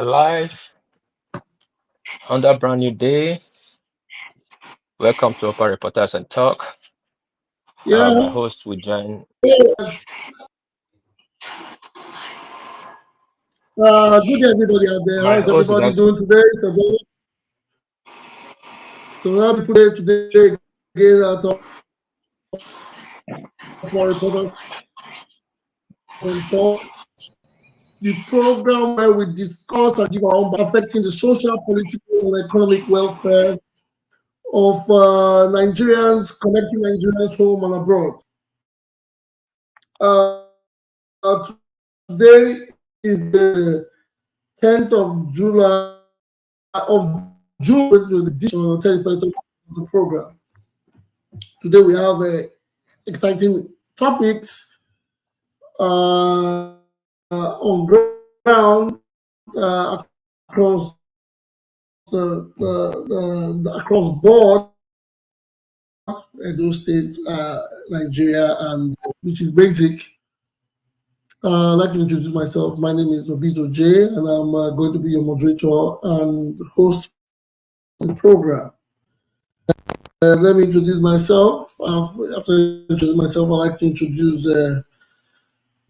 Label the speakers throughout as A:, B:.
A: are live on that brand new day. Welcome to Opa Reporters and Talk.
B: Yeah.
A: My host will join.
B: Good day, everybody out there.
A: My
B: How's
A: host is
B: everybody
A: actually,
B: doing today? So now people today again at Opa Reporters and Talk, the program where we discuss and give our own affecting the social, political, and economic welfare of Nigerians, connecting Nigerians home and abroad. Today is the 10th of July of June, the 31st of the program. Today we have exciting topics on ground across across board, Edo State, Nigeria, and which is basic. I'd like to introduce myself. My name is Obizo J, and I'm going to be your moderator and host of the program. Let me introduce myself. After introducing myself, I'd like to introduce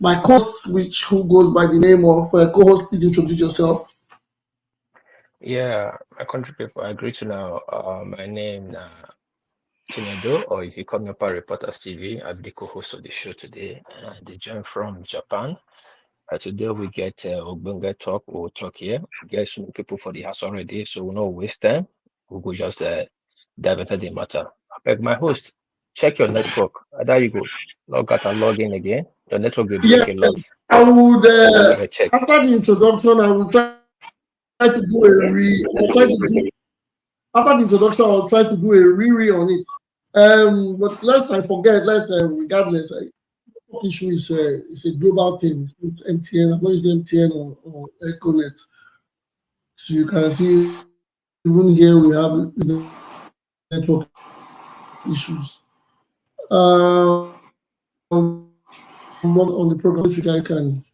B: my co-host, who goes by the name of co-host. Please introduce yourself.
A: my country people. I agree to now. My name Chinedo, or if you call me Opa Reporters TV, I'll be the co-host of the show today. They join from Japan. Today we get Ogbonge talk. We'll talk here. We get some people for the house already, so we'll not waste time. We will just dive into the matter. I beg my host, check your network. There you go. Log out and log in again. Your network will break a lot.
B: I would
A: Check.
B: after the introduction, I will try to do a after the introduction, I'll try to do a re on it. But lest I forget, regardless, issue is it's a global thing. It's not MTN. I'm not using MTN or Econet. So you can see even here we have network issues. On the program, if you guys can,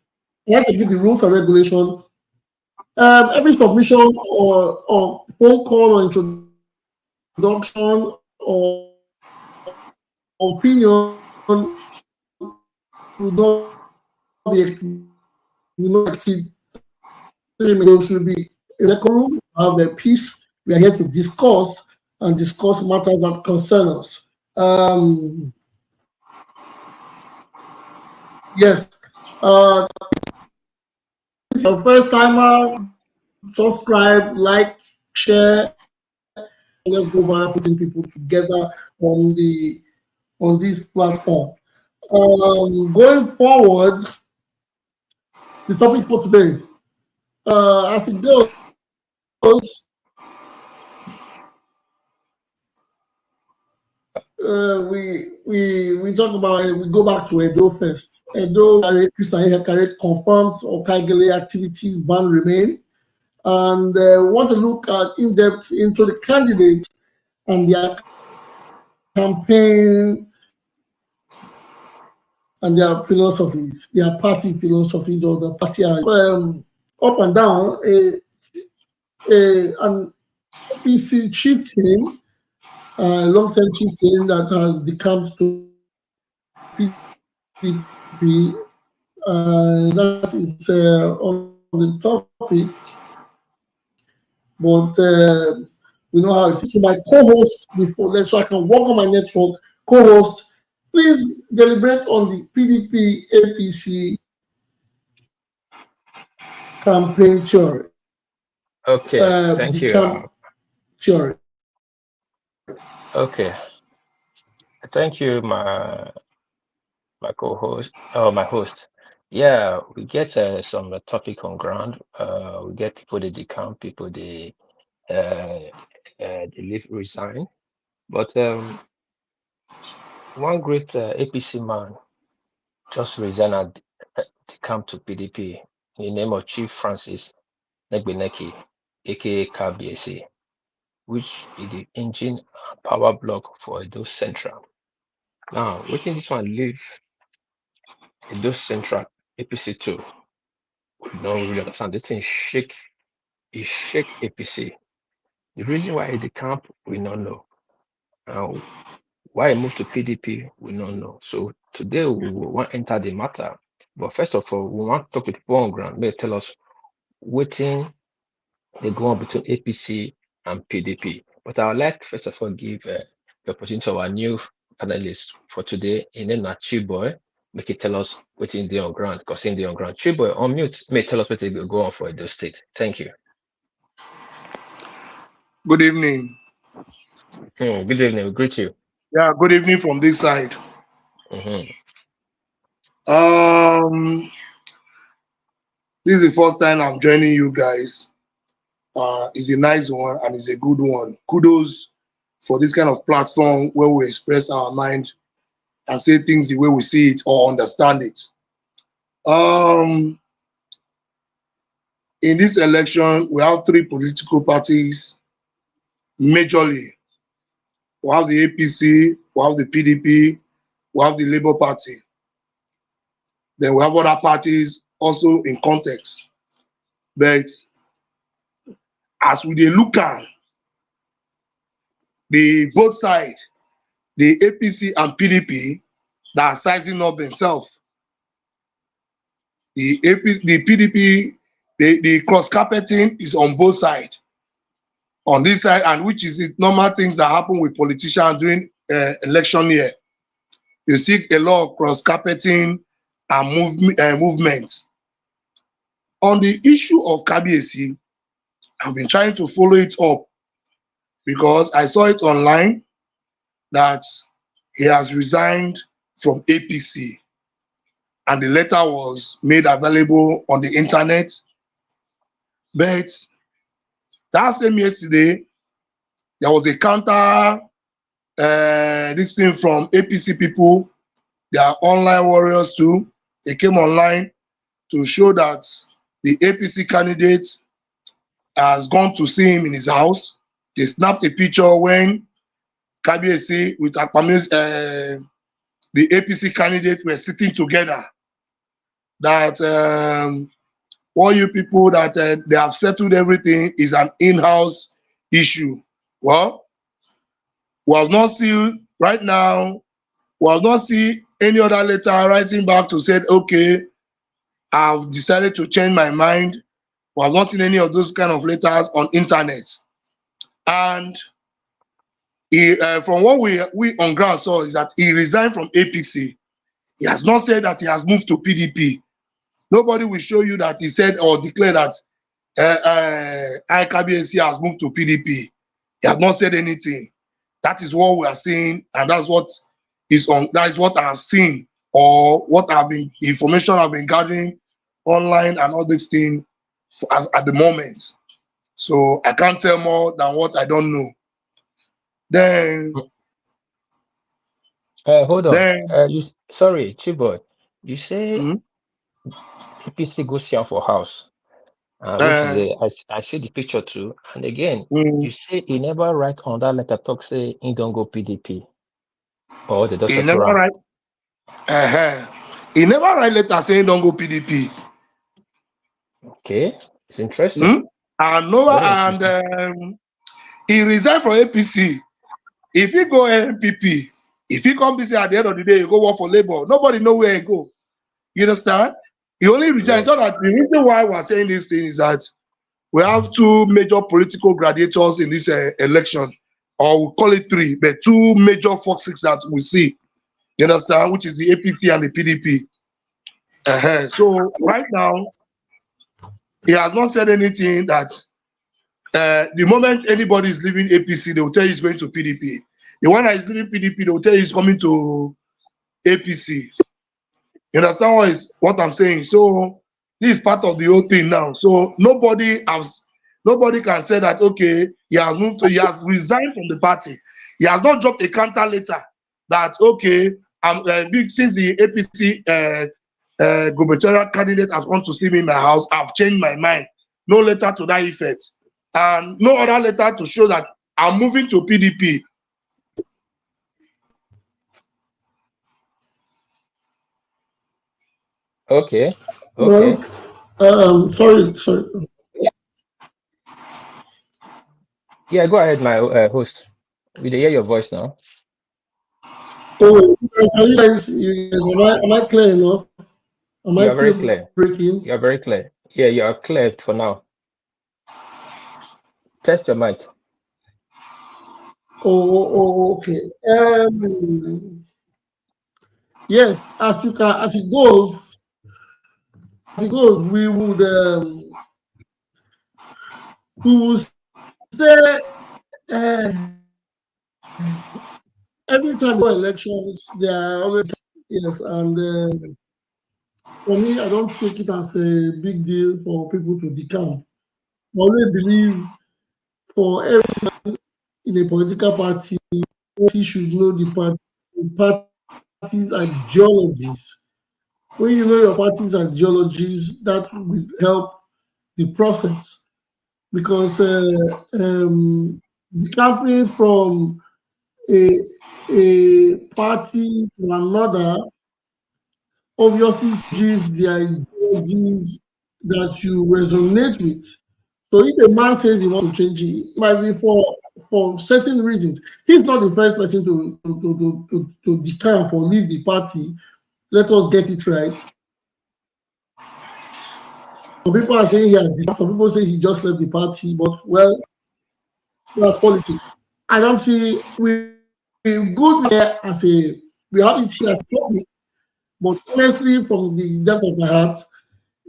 B: I have to give the rules and regulation. Every submission or phone call or introduction or opinion will not exceed 3 minutes. Should be in the room. Have a peace. We are here to discuss matters that concern us. Yes. If you're a first timer, subscribe, like, share. Let's go by putting people together on this platform. Going forward, the topic for today, as it goes, we talk about we go back to Edo first. Edo Nehikhare confirms Okaighele activities ban remain, and want to look at in depth into the candidates and their campaign and their philosophies, their party philosophies, or the party up and down. An APC chieftain, long-term chieftain that has decamped to PDP. That is on the topic, but we know how it is. So my co-host before, so I can work on my network. Co-host, please deliberate on the PDP APC campaign theory.
A: Okay, thank you.
B: Theory.
A: Okay, thank you, my co-host my host. Yeah, we get some topic on ground. We get people they decamp, people they leave resign. But one great APC man just resigned at decamp to PDP in the name of Chief Francis Inegeneki, aka KBSA, which is the engine and power block for Edo Central. Now, waiting this one leave Edo Central APC 2. We don't really understand this thing shake he shake APC. The reason why he decamp, we don't know. Why he moved to PDP, we don't know. So today we will want to enter the matter. But first of all, we want to talk with people on ground. May tell us what they go on between APC and PDP. But I would like first of all give the opportunity to our new panelists for today. In name na Chiboy, make it tell us what in the on ground, because in the on ground. Chiboy, on mute, may tell us what they go on for Edo State. Thank you.
C: Good evening.
A: Good evening, we greet you.
C: Yeah, good evening from this side.
A: Mhm.
C: This is the first time I'm joining you guys. It's a nice one and it's a good one. Kudos for this kind of platform where we express our mind and say things the way we see it or understand it. In this election, we have three political parties majorly. We have the APC, we have the PDP, we have the Labour Party. Then we have other parties also in context. But as we dey look am, the both sides, the APC and PDP, that are sizing up themselves. The PDP, the cross carpeting is on both sides. On this side, and which is the normal things that happen with politicians during election year. You see a lot of cross carpeting and movement. On the issue of Kabiyesi, I've been trying to follow it up because I saw it online that he has resigned from APC and the letter was made available on the internet. But that same yesterday, there was a counter this thing from APC people. They are online warriors too. They came online to show that the APC candidate has gone to see him in his house. They snapped a picture when Kabiyesi with Akpami's, the APC candidate were sitting together. That all you people that they have settled everything is an in-house issue. Well, we have not seen right now, we have not seen any other letter writing back to say, okay, I've decided to change my mind. We have not seen any of those kind of letters on internet. And he, from what we on ground saw is that he resigned from APC. He has not said that he has moved to PDP. Nobody will show you that he said or declared that Kabiyesi has moved to PDP. He has not said anything. That is what we are seeing, and that's what is on. That is what I have seen, or what I've been information I've been gathering online and all these things at the moment. So I can't tell more than what I don't know. Then,
A: Hold on. Sorry, Chiboy. You say
C: hmm?
A: APC goes here for house. Which is I see the picture too. And again, you say he never write on that letter talk say he don't go PDP. Or they just
C: He
A: settle
C: never
A: around.
C: write. He never write letter saying don't go PDP.
A: Okay, it's interesting.
C: And
A: Very interesting.
C: he resigned from APC. If he go NPP, if he come busy at the end of the day, he go work for Labour. Nobody know where he go. You understand? He only resigned.
A: Right.
C: That the reason why we're saying this thing is that we have two major political gladiators in this election, or we call it three, but two major forces that we see. You understand? Which is the APC and the PDP. So right now, he has not said anything that the moment anybody is leaving APC, they will tell you he's going to PDP. The one that is leaving PDP, they will tell you he's coming to APC. You understand what I'm saying? So this is part of the whole thing now. So nobody can say that okay, he has resigned from the party. He has not dropped a counter letter that okay, I'm big since the APC gubernatorial candidate has gone to see me in my house, I've changed my mind. No letter to that effect. And no other letter to show that I'm moving to PDP.
A: Okay.
B: Well, sorry.
A: Yeah, go ahead, my host. We dey hear your voice now.
B: Oh, are you guys, am I clear enough? Am
A: You
B: I
A: are very
B: still
A: clear.
B: breaking?
A: You are very clear. Yeah, you are clear for now. Test your mic.
B: Okay. Yes, as it goes, we will say every time we go elections, there are always yes, and for me, I don't take it as a big deal for people to decamp. I always believe for everyone in a political party, he should know party's ideologies. When you know your party's ideologies, that will help the process because decamping from a, a party to another obviously changes the ideologies that you resonate with. So if a man says he wants to change it might be for certain reasons. He's not the first person to decamp or leave the party. Let us get it right. Some people are saying he has decamped, some people say he just left the party, but well, that's politics. I don't see we good there as a we have it here as topic, but honestly, from the depth of my heart,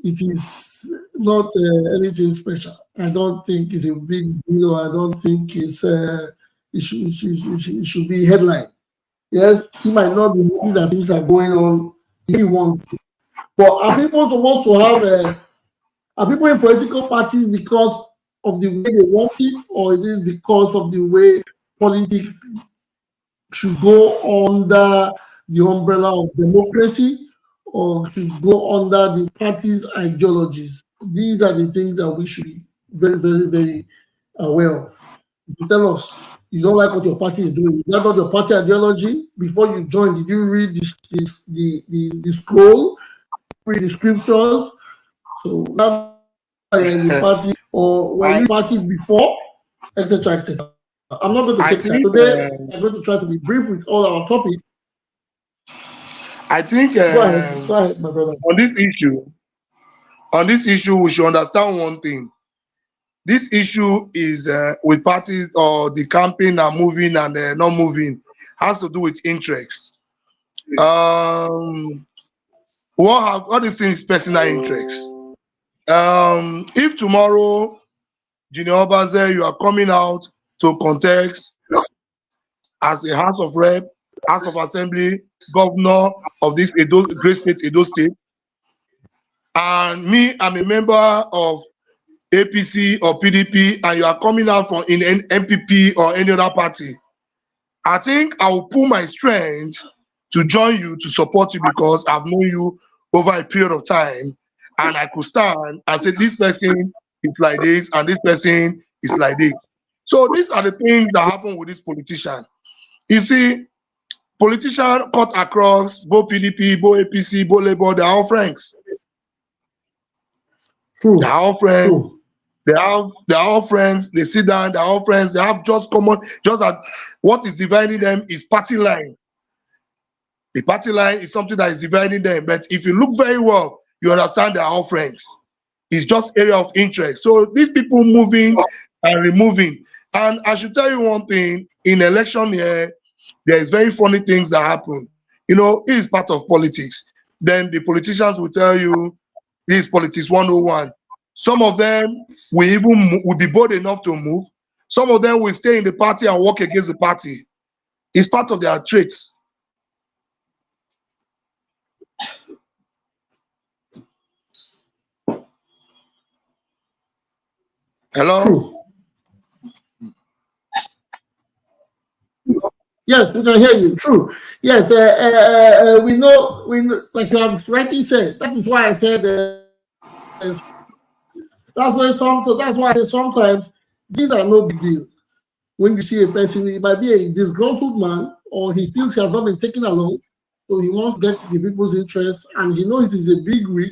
B: it is not anything special. I don't think it's a big deal. I don't think it should be headline. Yes, he might not be happy that things are going on. He wants to. But are people supposed to have are people in political parties because of the way they want it, or is it because of the way politics should go under the umbrella of democracy or should go under the party's ideologies? These are the things that we should be very, very, very aware of. If you tell us you don't like what your party is doing, is that not your party ideology? Before you join, did you read the scroll, read the scriptures? So that's why you're in the party, or were you in parties before, etc., etc. I'm not going to
C: I
B: take time.
C: think
B: Today, I'm going to try to be brief with all our topics.
C: I think
B: Go ahead, my brother.
C: on this issue, we should understand one thing. This issue is with parties or the camping and moving and not moving has to do with interest. What is things personal interest? If tomorrow, Junior Obaze, you are coming out to contest as a House of Rep, House of Assembly, governor of this great state, Edo State, and me, I'm a member of APC or PDP, and you are coming out from in an MPP or any other party, I think I will pull my strength to join you to support you because I've known you over a period of time, and I could stand and say this person is like this and this person is like this. So these are the things that happen with this politician. You see, politicians cut across both PDP, both APC, both Labour, they're all friends.
B: True.
C: They're all friends.
B: True.
C: They're all friends. They sit down. They're all friends. They have just common. Just that what is dividing them is party line. The party line is something that is dividing them. But if you look very well, you understand they're all friends. It's just area of interest. So these people moving and removing. And I should tell you one thing: in election here, there is very funny things that happen. You know, it is part of politics. Then the politicians will tell you, this is politics 101. Some of them will be bold enough to move. Some of them will stay in the party and work against the party. It's part of their traits. Hello?
B: True. Yes, we can hear you. True. Yes, we know, like you have rightly said. That is why I said, that's why I said sometimes these are no big deals. When you see a person, it might be a disgruntled man, or he feels he has not been taken along, so he wants to get the people's interest, and he knows he's a big wig.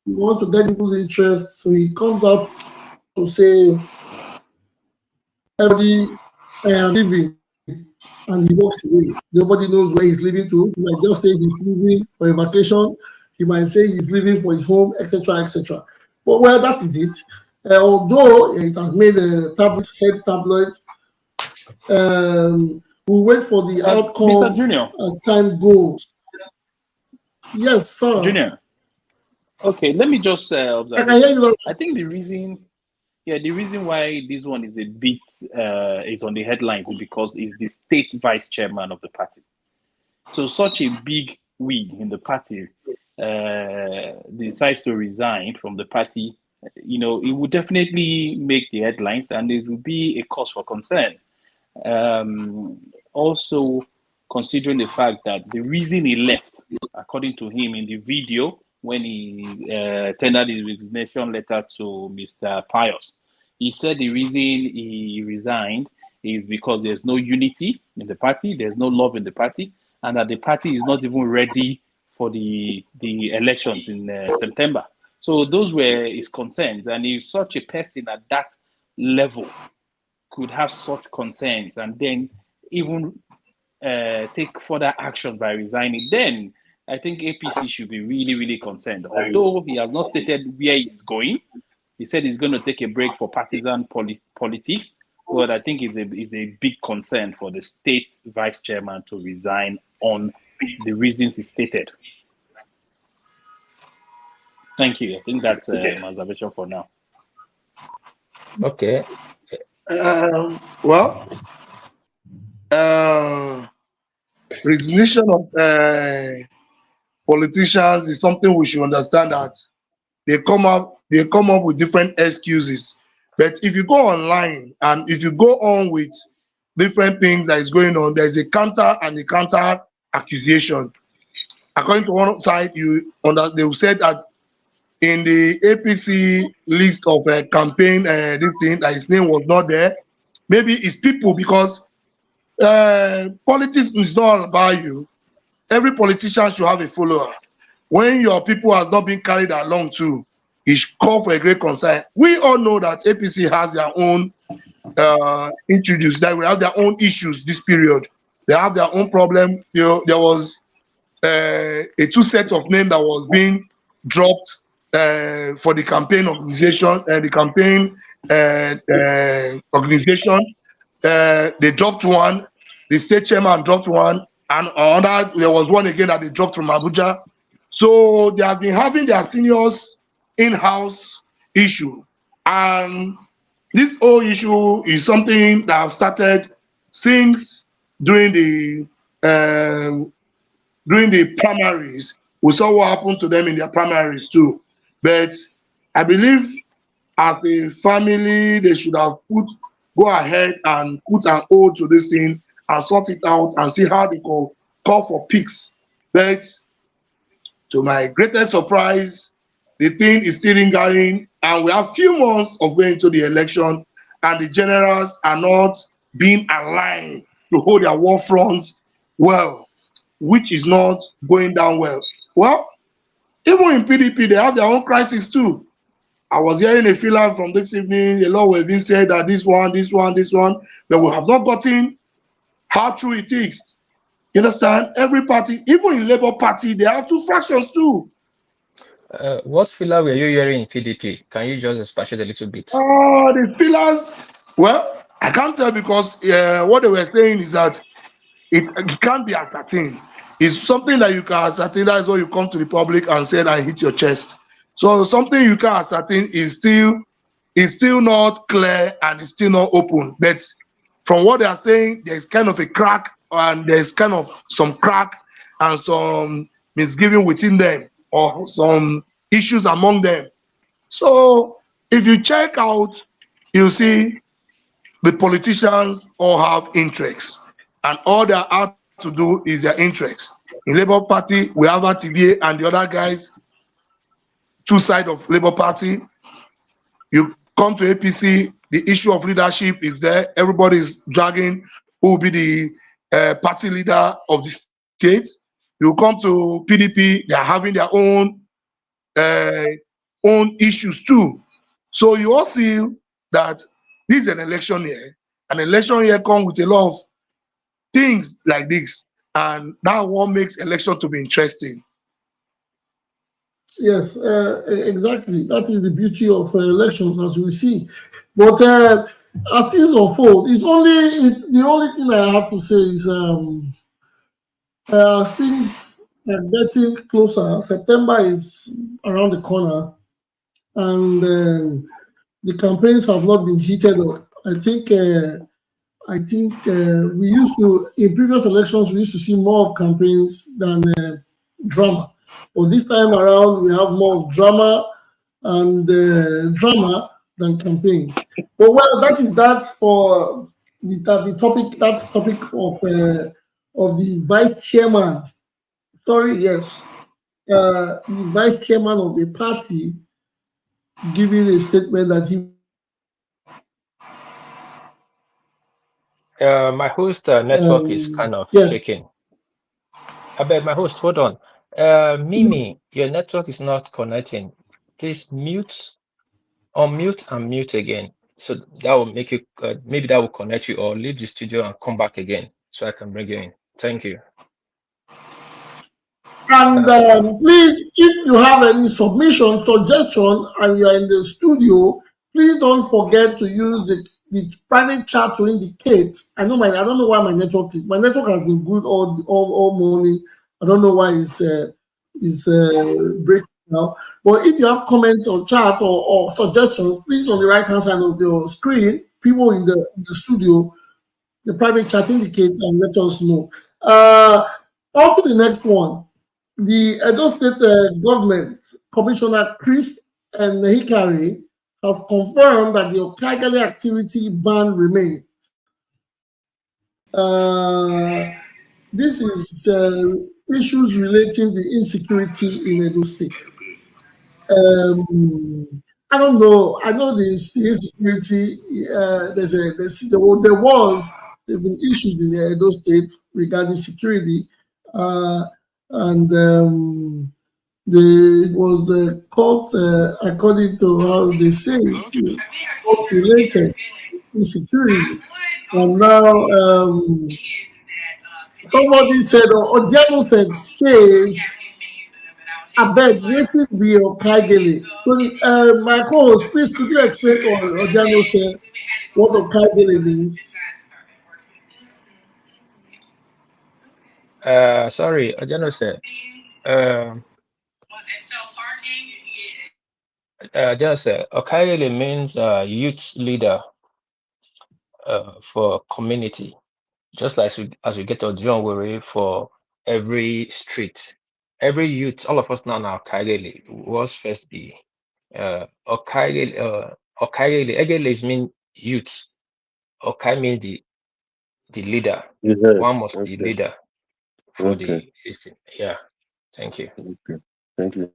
B: He wants to get people's interest, so he comes out to say, everybody leaving, and he walks away. Nobody knows where he's leaving to. He might just say he's leaving for a vacation. He might say he's leaving for his home, etc., etc. But well, that is it. Although it has made tablets, head tablets, we'll wait for the outcome
D: Mr. Junior.
B: as time goes. Yes, sir.
D: Junior. Okay, let me just observe. I think the reason why this one is a bit is on the headlines is because he's the state vice chairman of the party. So such a big wig in the party decides to resign from the party. You know, it would definitely make the headlines, and it would be a cause for concern. Also, considering the fact that the reason he left, according to him in the video, when he tendered his resignation letter to Mr. Pius, he said the reason he resigned is because there's no unity in the party, there's no love in the party, and that the party is not even ready for the elections in September. So those were his concerns, and if such a person at that level could have such concerns and then even take further action by resigning, then I think APC should be really, really concerned. Although he has not stated where he's going, he said he's going to take a break for partisan politics, but I think it's a big concern for the state vice chairman to resign on the reasons he stated. Thank you. I think that's my observation for now.
A: Okay.
C: Resignation of politicians is something we should understand, that they come up with different excuses. But if you go online and if you go on with different things that is going on, there's a counter and a counter accusation. According to one side, they will say that in the APC list of campaign, this thing, that his name was not there. Maybe it's people, because politics is not all about you. Every politician should have a follower. When your people has not been carried along too, it's called for a great concern. We all know that APC has their own introduced, that will have their own issues this period. They have their own problem. You know, there was a two set of names that was being dropped for the campaign organization, they dropped one, the state chairman dropped one, and another, there was one again that they dropped from Abuja. So they have been having their seniors in-house issue, and this whole issue is something that have started since during the primaries. We saw what happened to them in their primaries too. But I believe as a family, they should have go ahead and put an hold to this thing and sort it out and see how they can call for peace. But to my greatest surprise, the thing is still lingering, and we have few months of going to the election, and the generals are not being aligned to hold their war front well, which is not going down well. Well, even in PDP, they have their own crisis too. I was hearing a filler from this evening, a lot were being said that this one, but we have not gotten how true it is. You understand? Every party, even in Labour Party, they have two fractions too.
A: What filler were you hearing in PDP? Can you just expatiate a little bit?
C: The fillers, well, I can't tell, because what they were saying is that it can't be ascertained. It's something that you can ascertain. That is why you come to the public and say and hit your chest. So something you can ascertain is still not clear and it's still not open. But from what they are saying, there's kind of a crack, and there's kind of some crack and some misgiving within them, or some issues among them. So if you check out, you see the politicians all have interests, and all they are out to do is their interests. In Labour Party, we have TVA and the other guys, two sides of Labour Party. You come to APC, the issue of leadership is there. Everybody is dragging who will be the party leader of the state. You come to PDP, they are having their own issues too. So you all see that this is an election year, An election year comes with a lot of things like this, and that what makes election to be interesting.
B: Yes, exactly. That is the beauty of elections, as we see. But as things unfold, the only thing I have to say is as things are getting closer. September is around the corner, and the campaigns have not been heated up. I think we used to, in previous elections, we used to see more of campaigns than drama. But this time around, we have more of drama than campaign. But well, that is that for the topic. That topic of the vice chairman. Sorry, yes, the vice chairman of the party giving a statement that he.
A: My host network is kind of
B: Yes.
A: shaking. I beg my host, hold on. Mimi, your network is not connecting. Please unmute and mute again. So that will make you, maybe that will connect you, or leave the studio and come back again so I can bring you in. Thank you.
B: And please, if you have any submission, suggestion, and you are in the studio, please don't forget to use the private chat to indicate. I don't know why my network has been good all morning. I don't know why it's breaking now. But if you have comments or chat or suggestions, please on the right hand side of your screen, people in the studio, the private chat indicates and let us know. On to the next one. The Edo State Government Commissioner Chris and Nehikhare have confirmed that the Okaighele activity ban remains. This is issues relating to insecurity in Edo State. I don't know. I know the insecurity. There have been issues in the Edo State regarding security, and it was caught according to how they say caught related insecurity, and now somebody said or Odiano says abeg wetin be Okaighele. So my co-host, please could you explain to Odiano say what Okaighele means?
A: Sorry, Ojano said. Just Okaighele means youth leader for community. Just like as we get a John Worry for every street, every youth, all of us now Okaighele was first the Okaighele. Egele mean youth. Okai mean the leader. One must be leader for the system. Yeah. Thank you.
E: Thank you.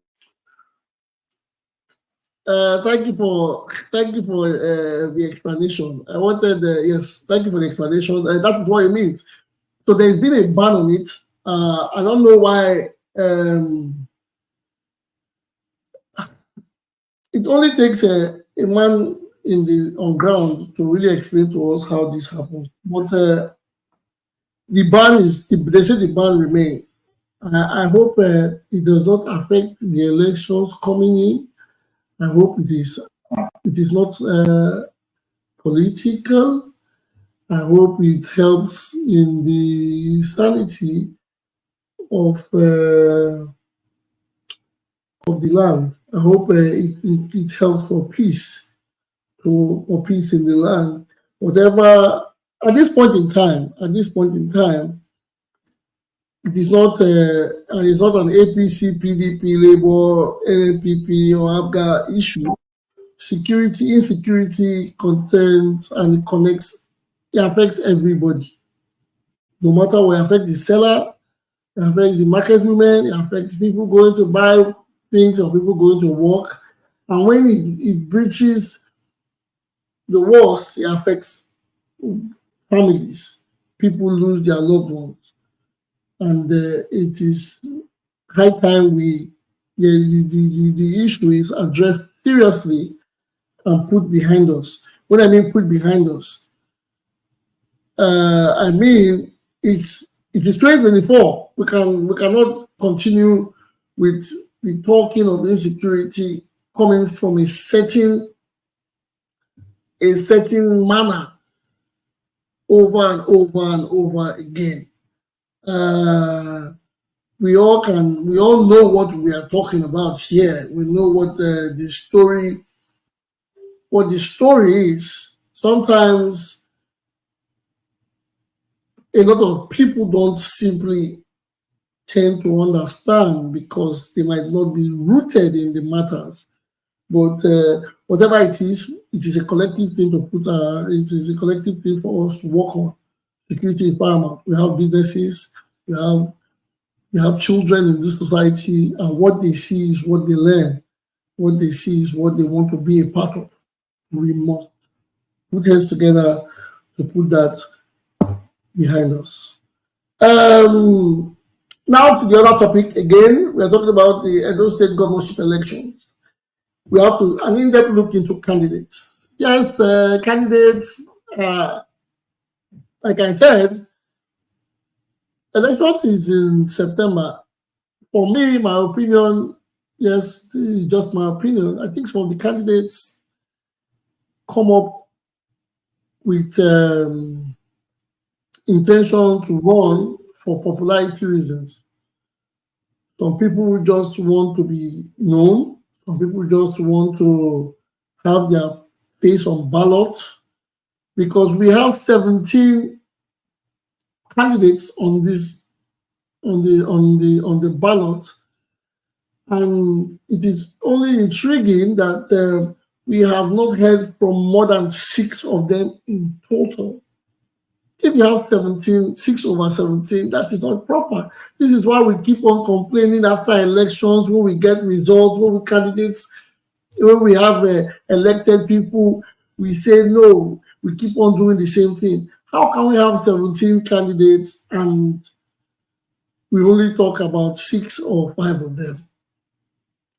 B: Thank you for the explanation. I wanted yes, thank you for the explanation. That is what it means. So there's been a ban on it. I don't know why. It only takes a man on ground to really explain to us how this happened. But the ban they say the ban remains. I hope it does not affect the elections coming in. I hope it is not political. I hope it helps in the sanity of the land. I hope it helps for peace, for peace in the land. Whatever at this point in time, it is not an APC, PDP, Labour, NNPP, or ABGA issue. Insecurity contends and it connects. It affects everybody. No matter what, it affects the seller, it affects the market women, it affects people going to buy things or people going to work. And when it breaches the walls, it affects families. People lose their loved ones. And it is high time the issue is addressed seriously and put behind us. When I mean put behind us, I mean, it is 2024. We cannot continue with the talking of insecurity coming from a certain manner over and over and over again. We all know what we are talking about here. We know what the story is. Sometimes a lot of people don't simply tend to understand because they might not be rooted in the matters. But whatever it is a collective thing to put. It is a collective thing for us to work on. Security is paramount. We have businesses. We have children in this society, and what they see is what they learn. What they see is what they want to be a part of. We must put heads together to put that behind us. Now to the other topic again. We are talking about the Edo State governorship elections. We have to an in-depth look into candidates. Yes, candidates. Like I said, election is in September. For me, my opinion, yes, it's just my opinion. I think some of the candidates come up with intention to run for popularity reasons. Some people just want to be known. Some people just want to have their face on ballot, because we have 17 candidates on the ballot, and it is only intriguing that we have not heard from more than 6 of them in total. If you have 17, 6 over 17, that is not proper. This is why we keep on complaining after elections, when we get results, when we candidates, when we have elected people, we say no, we keep on doing the same thing. How can we have 17 candidates and we only talk about 6 or 5 of them?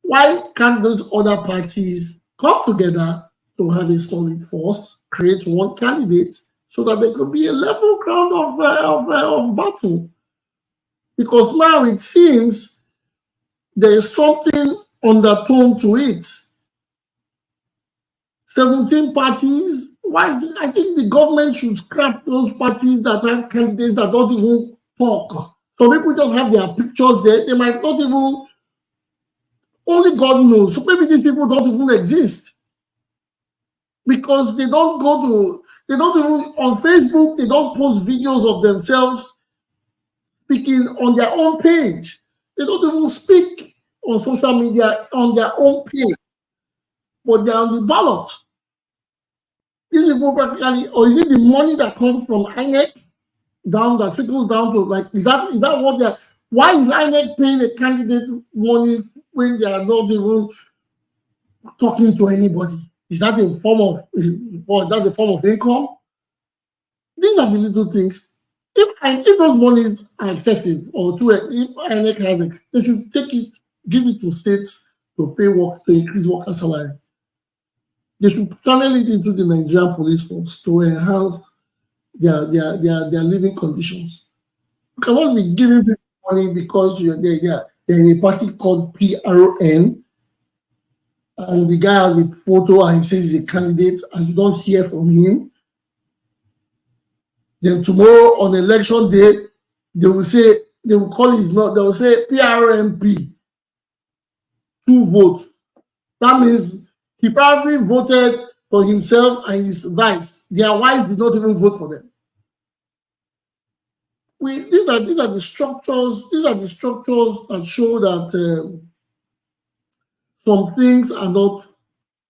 B: Why can't those other parties come together to have a solid force, create one candidate, so that there could be a level ground of battle? Because now it seems there is something undertone to it. 17 parties. Why? I think the government should scrap those parties that have candidates that don't even talk. Some people just have their pictures there. They might not even, only God knows. So maybe these people don't even exist. Because they don't even, on Facebook, they don't post videos of themselves speaking on their own page. They don't even speak on social media on their own page. But they're on the ballot. These people practically, or is it the money that comes from INEC down, that trickles down to, like, is that what they're, why is INEC paying a candidate money when they are not even talking to anybody? Is that a form of, or is that a form of income? These are the little things. If those monies are excessive, or if INEC has it, they should take it, give it to states to pay work, to increase worker salary. They should channel it into the Nigerian police force to enhance their living conditions. You cannot be giving people money because they're in a party called PRN, and the guy has a photo and he says he's a candidate, and you don't hear from him. Then tomorrow on election day, they will call his not, they will say PRMP, 2 votes. That means he probably voted for himself and his vice. Their wives did not even vote for them. These are the structures. These are the structures that show that some things are not.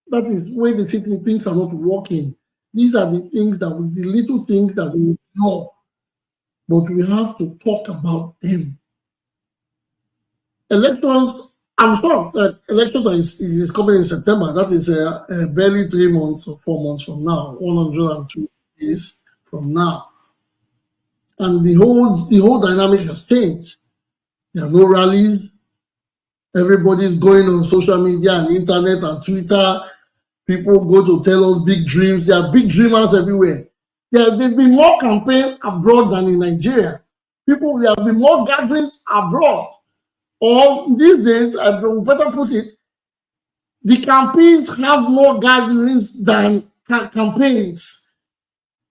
B: That is when the certain things are not working. These are the things the little things that we ignore, but we have to talk about them. Elections. I'm sure that elections is coming in September. That is barely 3 months or 4 months from now. 102 days from now. And the whole dynamic has changed. There are no rallies. Everybody's going on social media and internet and Twitter. People go to tell us big dreams. There are big dreamers everywhere. There's been more campaign abroad than in Nigeria. There have been more gatherings abroad. Or these days, I better put it, the campaigns have more gatherings than campaigns.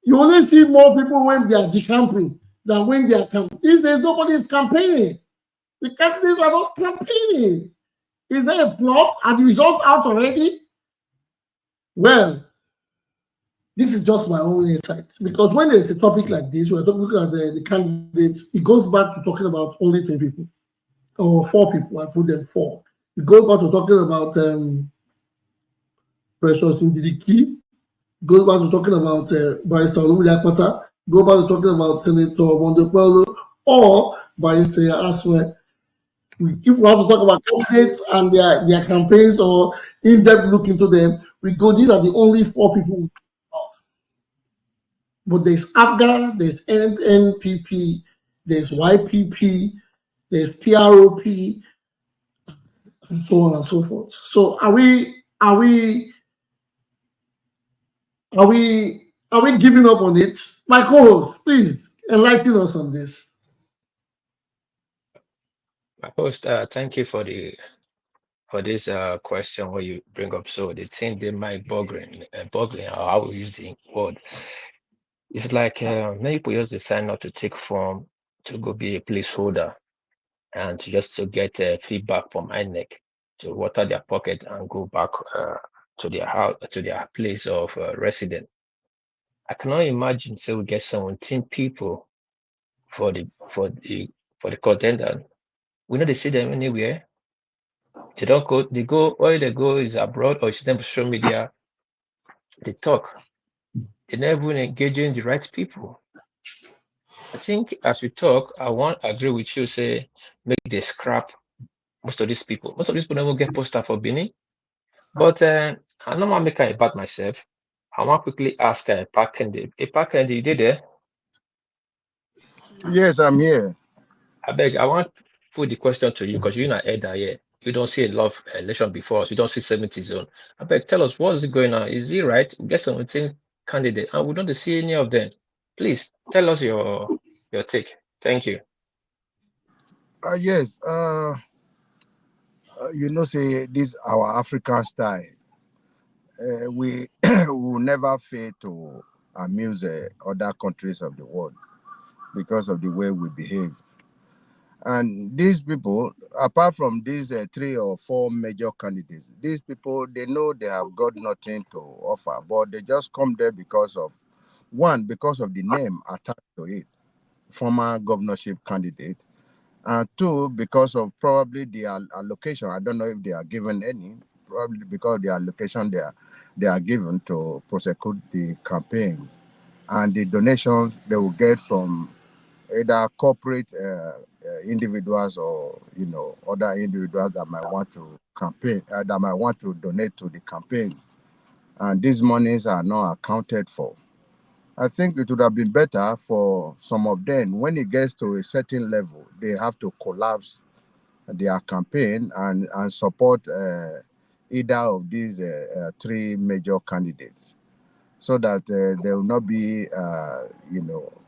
B: You only see more people when they are decamping than when they are campaigning. These days, nobody is campaigning. The candidates are not campaigning. Is there a plot? Are the results out already? Well, this is just my own insight. Because when there's a topic like this, we're talking about the candidates, it goes back to talking about only 3 people or 4 people. I put them 4. It goes back to talking about Precious Inegeneki. It goes back to talking about Barrister Olumide, go back to talking about Senator Mondepello or Barrister Aswe. If we have to talk about candidates and their campaigns or in-depth look into them, we go, these are the only 4 people. But there's APGA, there's NPP, there's YPP, there's PROP, and so on and so forth. So are we giving up on it? My co-host, please enlighten us on this.
A: My host, thank you for this question where you bring up. So the thing they might boggling, or how we use the word. It's like many people just decide not to take form to go be a placeholder and to get feedback from INEC to water their pocket and go back to their house, to their place of residence. I cannot imagine say we get 17 people for the contender. We know they see them anywhere. They don't go. They go. All they go is abroad or it's them social media. They talk. They never even engaging the right people. I think as we talk, I agree with you. Say make they scrap most of these people. Most of these people never get poster for Benin. But I don't want to make it about myself. I want to quickly ask Park Kennedy. Hey, Park Kennedy, you did there?
E: Yes, I'm here.
A: I beg, I want to put the question to you because you're not elder here. You don't see a lot of election before us. You don't see 70 zone. I beg, tell us what's going on. Is it right? We get 17 candidates and we don't see any of them. Please tell us your take. Thank you.
E: Yes. Say this our African style. We will never fail to amuse other countries of the world because of the way we behave. And these people, apart from these 3 or 4 major candidates, these people, they know they have got nothing to offer, but they just come there because of the name attached to it, former governorship candidate, and 2, because of probably the allocation. I don't know if they are given any, probably because of the allocation they are given to prosecute the campaign, and the donations they will get from either corporate individuals or other individuals that might want to campaign, that might want to donate to the campaign, and these monies are not accounted for. I think it would have been better for some of them, when it gets to a certain level, they have to collapse their campaign and support either of these 3 major candidates, so that there will not be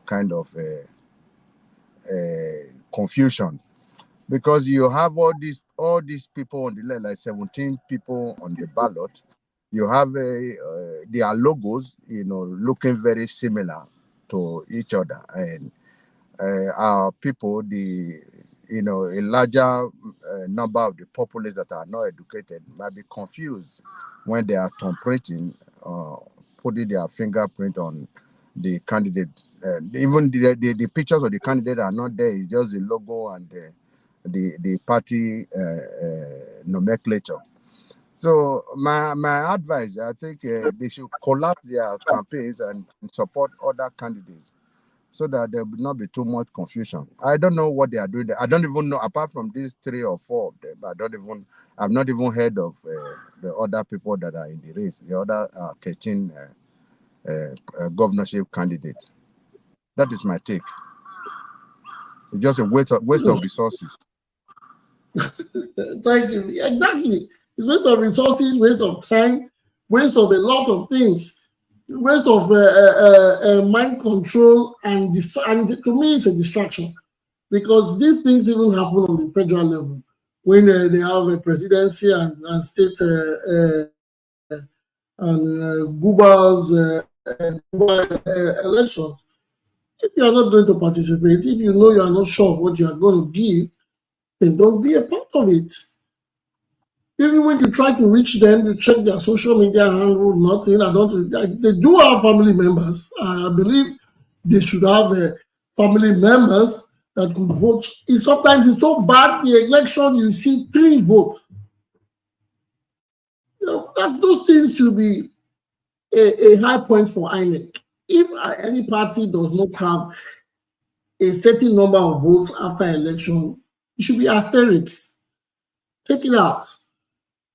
E: kind of confusion, because you have all these people on the list, like 17 people on the ballot. You have their logos, looking very similar to each other, and our people, a larger number of the populace that are not educated might be confused when they are thumbprinting, putting their fingerprint on the candidate. Even the pictures of the candidate are not there. It's just the logo and the party nomenclature. So my advice, I think they should collapse their campaigns and support other candidates, so that there will not be too much confusion. I don't know what they are doing there. I don't even know, apart from these 3 or 4 of them, I've not even heard of the other people that are in the race, the other 13 governorship candidates. That is my take. It's just a waste of resources.
B: Thank you. Exactly. It's waste of resources, waste of time, waste of a lot of things. waste of mind control, and to me it's a distraction, because these things even happen on the federal level when they have a presidency and state and elections. If you are not going to participate, if you know you are not sure of what you are going to give, then don't be a part of it. Even when you try to reach them, you check their social media handle, nothing. They do have family members. I believe they should have family members that could vote. Sometimes it's so bad, the election, you see 3 votes. Those things should be a high point for INEC. If any party does not have a certain number of votes after election, it should be asterisks. Take it out.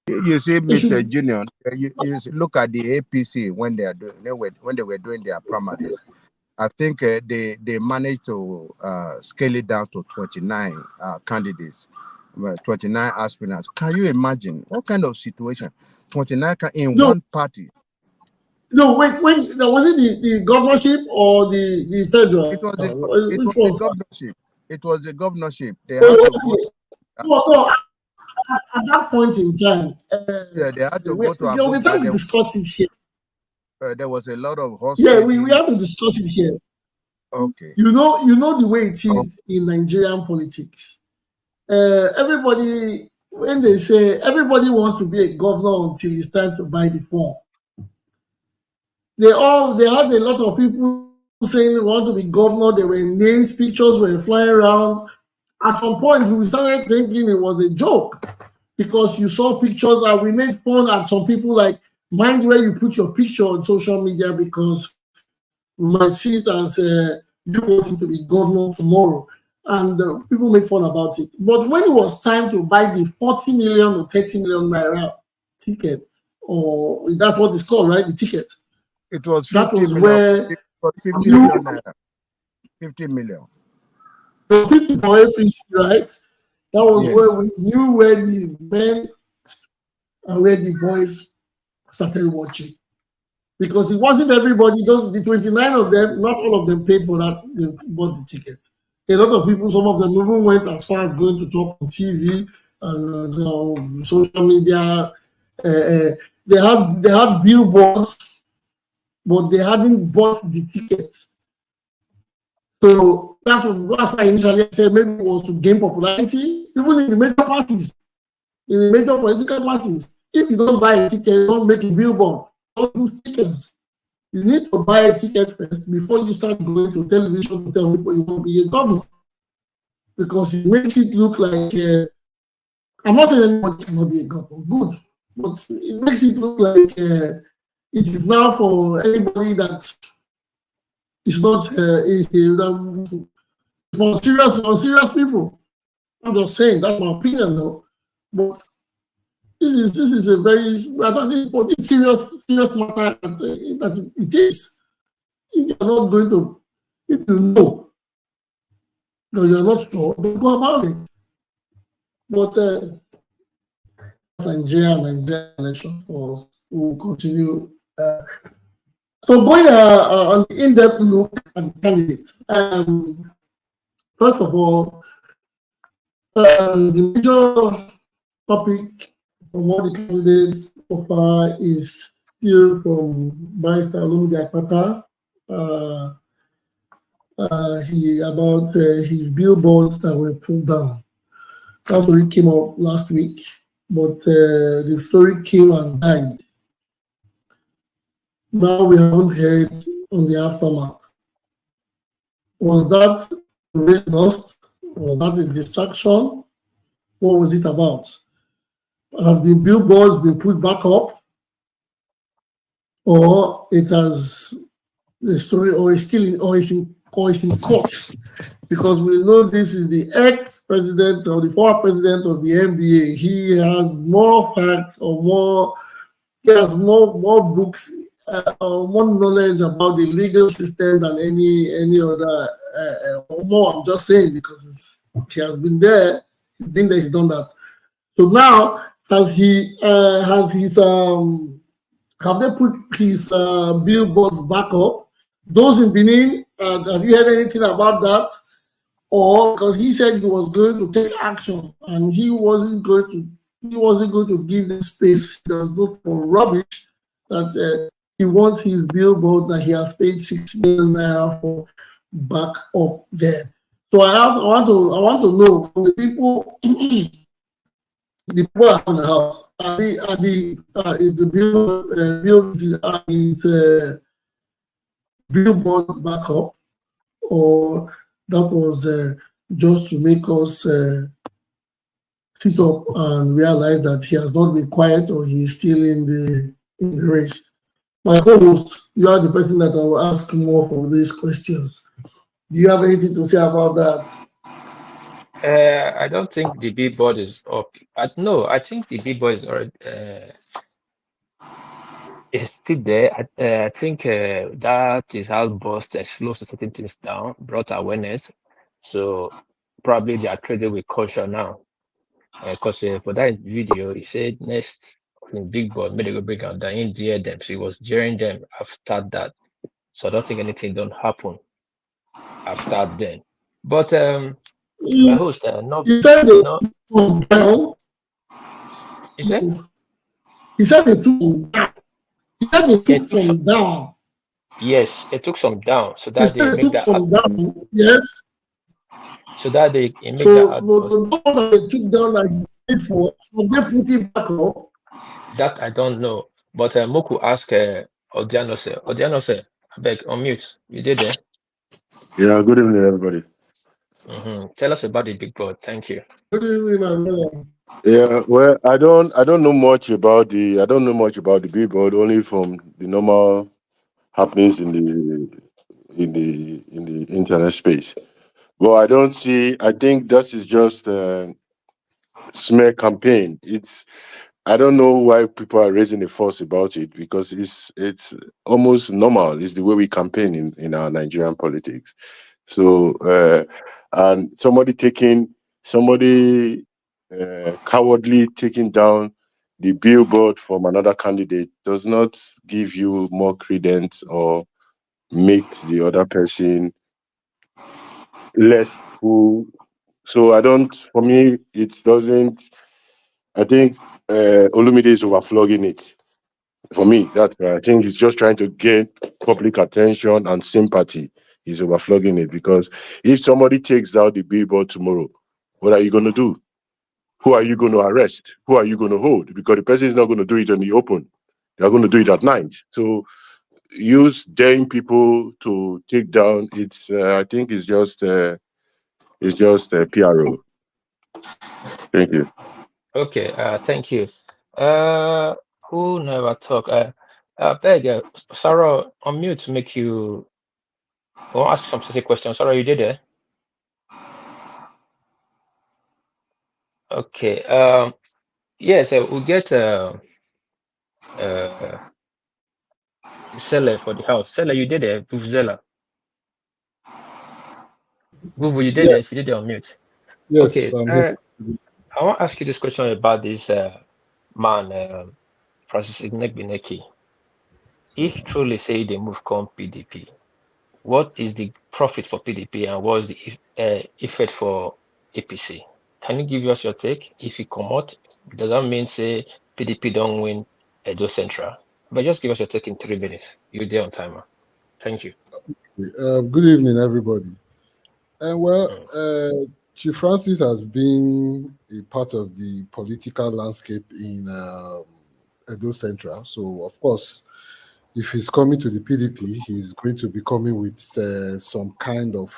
E: You see, Mr. Junior, you look at the APC when they were doing their primaries. I think they managed to scale it down to 29 candidates, 29 aspirants. Can you imagine what kind of situation? 29 in one party.
B: No, when was it the governorship or the federal?
E: It was the governorship. It was the governorship. They had to
B: go. At that point in time,
E: yeah, they had to go to
B: there was a time to discuss it here.
E: There was a lot of
B: yeah, we have to discuss it here.
E: Okay.
B: You know the way it is in Nigerian politics. Everybody, when they say everybody wants to be a governor until it's time to buy the form, they had a lot of people saying they want to be governor. There were names, pictures were flying around. At some point, we started thinking it was a joke, because you saw pictures and we made fun at some people, like, mind where you put your picture on social media, because we might see it as you wanting to be governor tomorrow. And people made fun about it. But when it was time to buy the 40 million or 30 million naira ticket, or that's what it's called, right? The ticket.
E: It was 50
B: that was
E: million,
B: where
E: 50 million naira. 50 million.
B: 50 for APC, right? That was where we knew where the men and where the boys started watching. Because it wasn't everybody, the 29 of them, not all of them paid for that, they bought the ticket. A lot of people, some of them even went as far as going to talk on TV and social media. They had billboards, but they hadn't bought the tickets. So that's why initially I said maybe it was to gain popularity, even in the major parties, in the major political parties. If you don't buy a ticket, don't make a billboard. Don't do tickets. You need to buy a ticket first before you start going to television to tell people you want to be a governor. Because it makes it look like, I'm not saying anybody cannot be a governor, good, but it makes it look like it is now for anybody that is not for serious people. I'm just saying, that's my opinion though. But this is a very, I don't think for this serious matter that it is. If you're not going to, if you know that you're not sure, then go about it. But Nigeria election will continue. So going on the in-depth look at the candidates. First of all, the major topic from all the candidates so far is still from Barrister Olumide Akpata. About his billboards that were pulled down. That story came up last week, but the story came and died. Now we haven't heard on the aftermath. Was that weight loss? Was that a distraction? What was it about? Have the billboards been put back up? Or it has the story, or is in court? Because we know this is the ex-president or the former president of the NBA. He has more facts or more, he has more books or more knowledge about the legal system than any other. More, I'm just saying, because he has been there, he's done that. So now, has his Have they put his billboards back up? Those in Benin, have you heard anything about that? Or because he said he was going to take action and he wasn't going to give them space. He does look for rubbish that he wants his billboard that he has paid 6 million naira for back up there. So I want to know from the people the people around the house, if the billboard back up, or that was just to make us sit up and realize that he has not been quiet or he is still in the race. My co-host, you are the person that I will ask more for these questions. Do you have anything to say about that?
A: I don't think the billboard is up. No, I think the billboard is already it's still there. I think that is how Bust slows certain things down, brought awareness. So probably they are trading with culture now. Because for that video, he said next in big board, made go bring out that in dare them. So he was jeering them after that. So I don't think anything don't happen after then. But my host,
B: He said they
A: no,
B: took down.
A: is that
B: He said they took some down. He said they took some down.
A: yes, they took some down so
B: He
A: that they
B: said they
A: make
B: took
A: that
B: some down. Yes.
A: so that they make that
B: So
A: outburst.
B: the one that they took down like paid for, so they put it back up.
A: That I don't know. But Moku asked Odianose. Odianose, I beg, unmute. You did there?
F: Yeah, good evening, everybody.
A: Tell us about the big board. Thank you.
B: Good evening, my brother.
F: Yeah, well, I don't know much about the billboard, only from the normal happenings in the internet space. But I don't see. I think that is just a smear campaign. I don't know why people are raising a fuss about it, because it's almost normal. It's the way we campaign in our Nigerian politics. So and somebody cowardly taking down the billboard from another candidate does not give you more credence or make the other person less cool. So for me, it doesn't. I think Olumide is overflogging it. For me, I think he's just trying to get public attention and sympathy. He's overflogging it, because if somebody takes out the billboard tomorrow, what are you going to do? Who are you going to arrest? Who are you going to hold? Because the person is not going to do it in the open. They're going to do it at night. So use daring people to take down. I think it's just PRO. Thank you.
A: Okay, thank you. Who never talk? Beg, Sarah, unmute to make you. I want to ask some specific questions. Sarah, you did it? Okay. Yes, we'll get seller for the house. Seller, you did it. Vuvuzela. Vuvu, you did it.
G: Yes,
A: You did it on mute.
G: yes,
A: Okay.
G: I'm here.
A: I want to ask you this question about this man, Francis Inegeneki. If truly say they move come PDP, what is the profit for PDP and what is the effect for APC? Can you give us your take? If you come out, does that mean say PDP don't win Edo Central? But just give us your take in 3 minutes. You're there on timer. Thank you.
G: Good evening, everybody. And Chief Francis has been a part of the political landscape in Edo Central. So, of course, if he's coming to the PDP, he's going to be coming with some kind of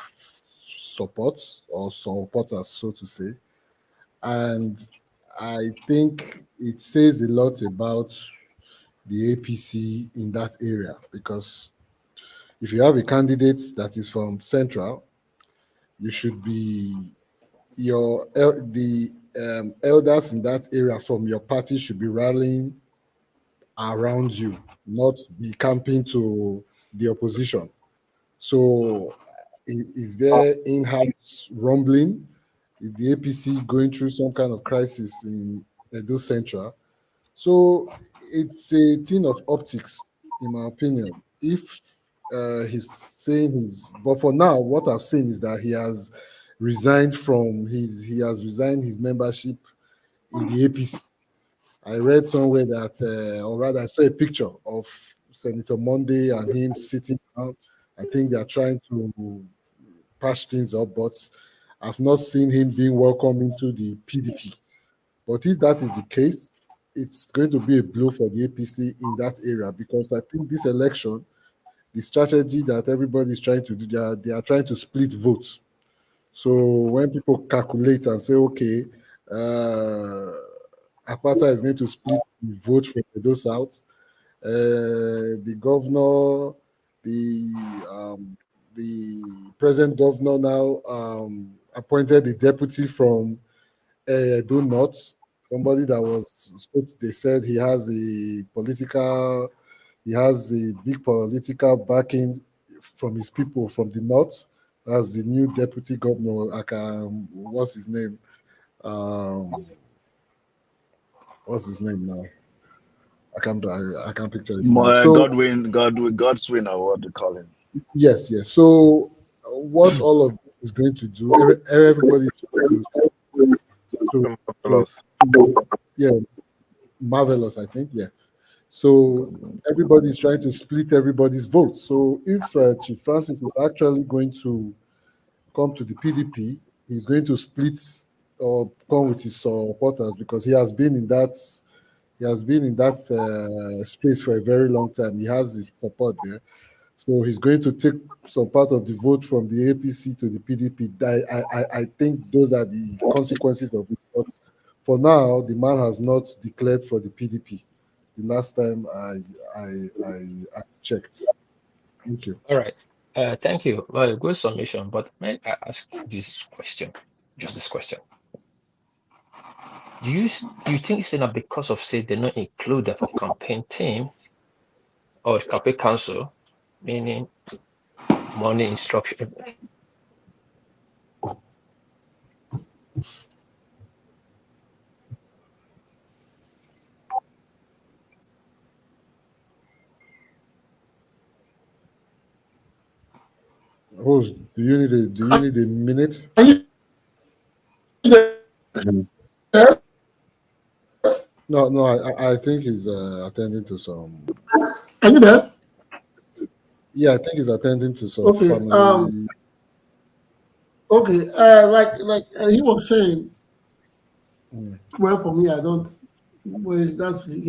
G: support or supporters, so to say. And I think it says a lot about the APC in that area, because if you have a candidate that is from Central, you should be the elders in that area from your party should be rallying around you, not be camping to the opposition. So, is there in-house rumbling? Is the APC going through some kind of crisis in Edo Central? So it's a thing of optics, in my opinion. If he's saying but for now, what I've seen is that he has resigned his membership in the APC. I read somewhere that, or rather, I saw a picture of Senator Monday and him sitting down. I think they are trying to patch things up, but I've not seen him being welcomed into the PDP. But if that is the case, it's going to be a blow for the APC in that area, because I think this election, the strategy that everybody is trying to do, they are trying to split votes. So when people calculate and say, okay, Akpata is going to split the vote from Edo South, the governor, the present governor now appointed the deputy from Edo North, somebody that was, they said he has a big political backing from his people from the north. That's the new deputy governor. What's his name? What's his name now? I can't picture his name. So
E: Godswin, or what they call him.
G: yes. So what all of this is going to do? Everybody's
E: Marvelous.
G: Yeah, marvelous. I think So everybody's trying to split everybody's vote. So if Chief Francis is actually going to come to the PDP, he's going to split or come with his supporters, because he has been in that space for a very long time. He has his support there. So he's going to take some part of the vote from the APC to the PDP. I think those are the consequences of it. But for now, the man has not declared for the PDP. The last time I checked. Thank you.
A: All right. Thank you. Well, good submission. But may I ask this question? Just this question. Do you think it's not because of, say, they're not included for campaign team or campaign council, meaning money instruction?
G: Rose, do you need a minute? No, I think he's attending to some.
B: Are you there?
G: Yeah, I think he's attending to some
B: Okay.
G: family.
B: Okay. Like he was saying. Well, for me, I don't. Well, he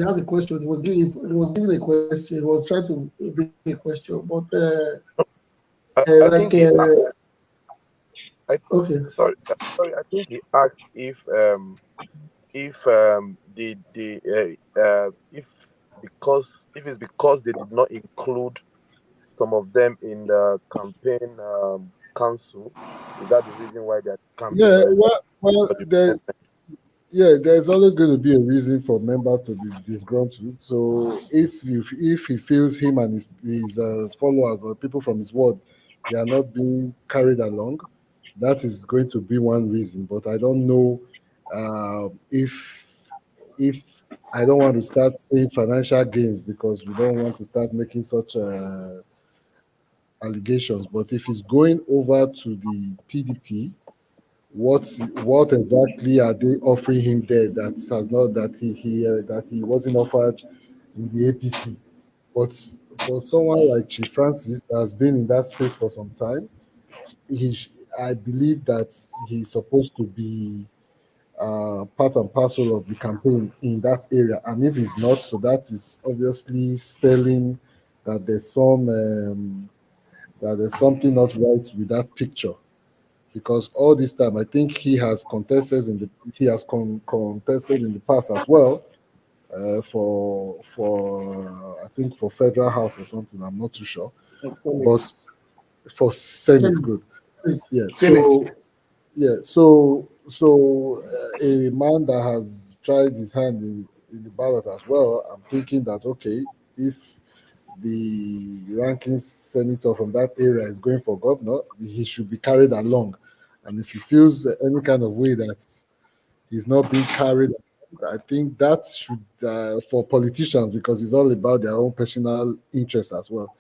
B: has a question. He was giving a question. He was trying to bring a question, but
E: I think
B: okay.
E: Sorry. I think he asked if it's because they did not include some of them in the campaign council. Is that the reason why they can't be?
G: There's always going to be a reason for members to be disgruntled. So if he feels him and his followers or people from his ward, they are not being carried along, that is going to be one reason. But I don't know if I don't want to start saying financial gains, because we don't want to start making such allegations. But if he's going over to the PDP, what exactly are they offering him there that he wasn't offered in the APC? But for someone like Chief Francis that has been in that space for some time, I believe that he's supposed to be part and parcel of the campaign in that area. And if he's not, so that is obviously spelling that there's something not right with that picture. Because all this time, I think he has contested in the past as well, for I think for federal house or something. I'm not too sure, but for Senate, good. Yeah. So a man that has tried his hand in the ballot as well, I'm thinking that, okay, if the ranking senator from that area is going for governor, he should be carried along. And if he feels any kind of way that he's not being carried, I think that should, for politicians, because it's all about their own personal interest as well.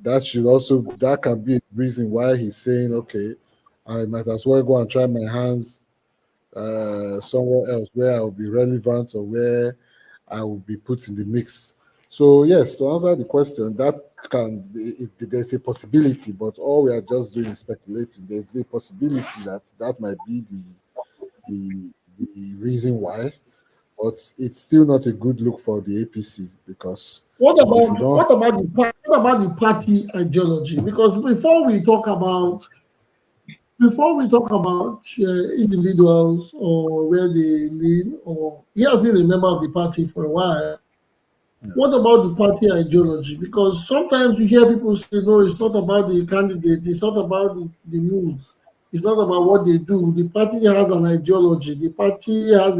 G: That should also, that can be a reason why he's saying, okay, I might as well go and try my hands somewhere else where I will be relevant or where I will be put in the mix. So yes, to answer the question, that there's a possibility, but all we are just doing is speculating. There's a possibility that that might be the reason why, but it's still not a good look for the APC because
B: What
G: if you
B: about
G: don't,
B: the party ideology? Because before we talk about individuals or where they lean, or he has been a member of the party for a while. What about the party ideology? Because sometimes you hear people say, no, it's not about the candidate, it's not about the moves, it's not about what they do. The party has an ideology, the party has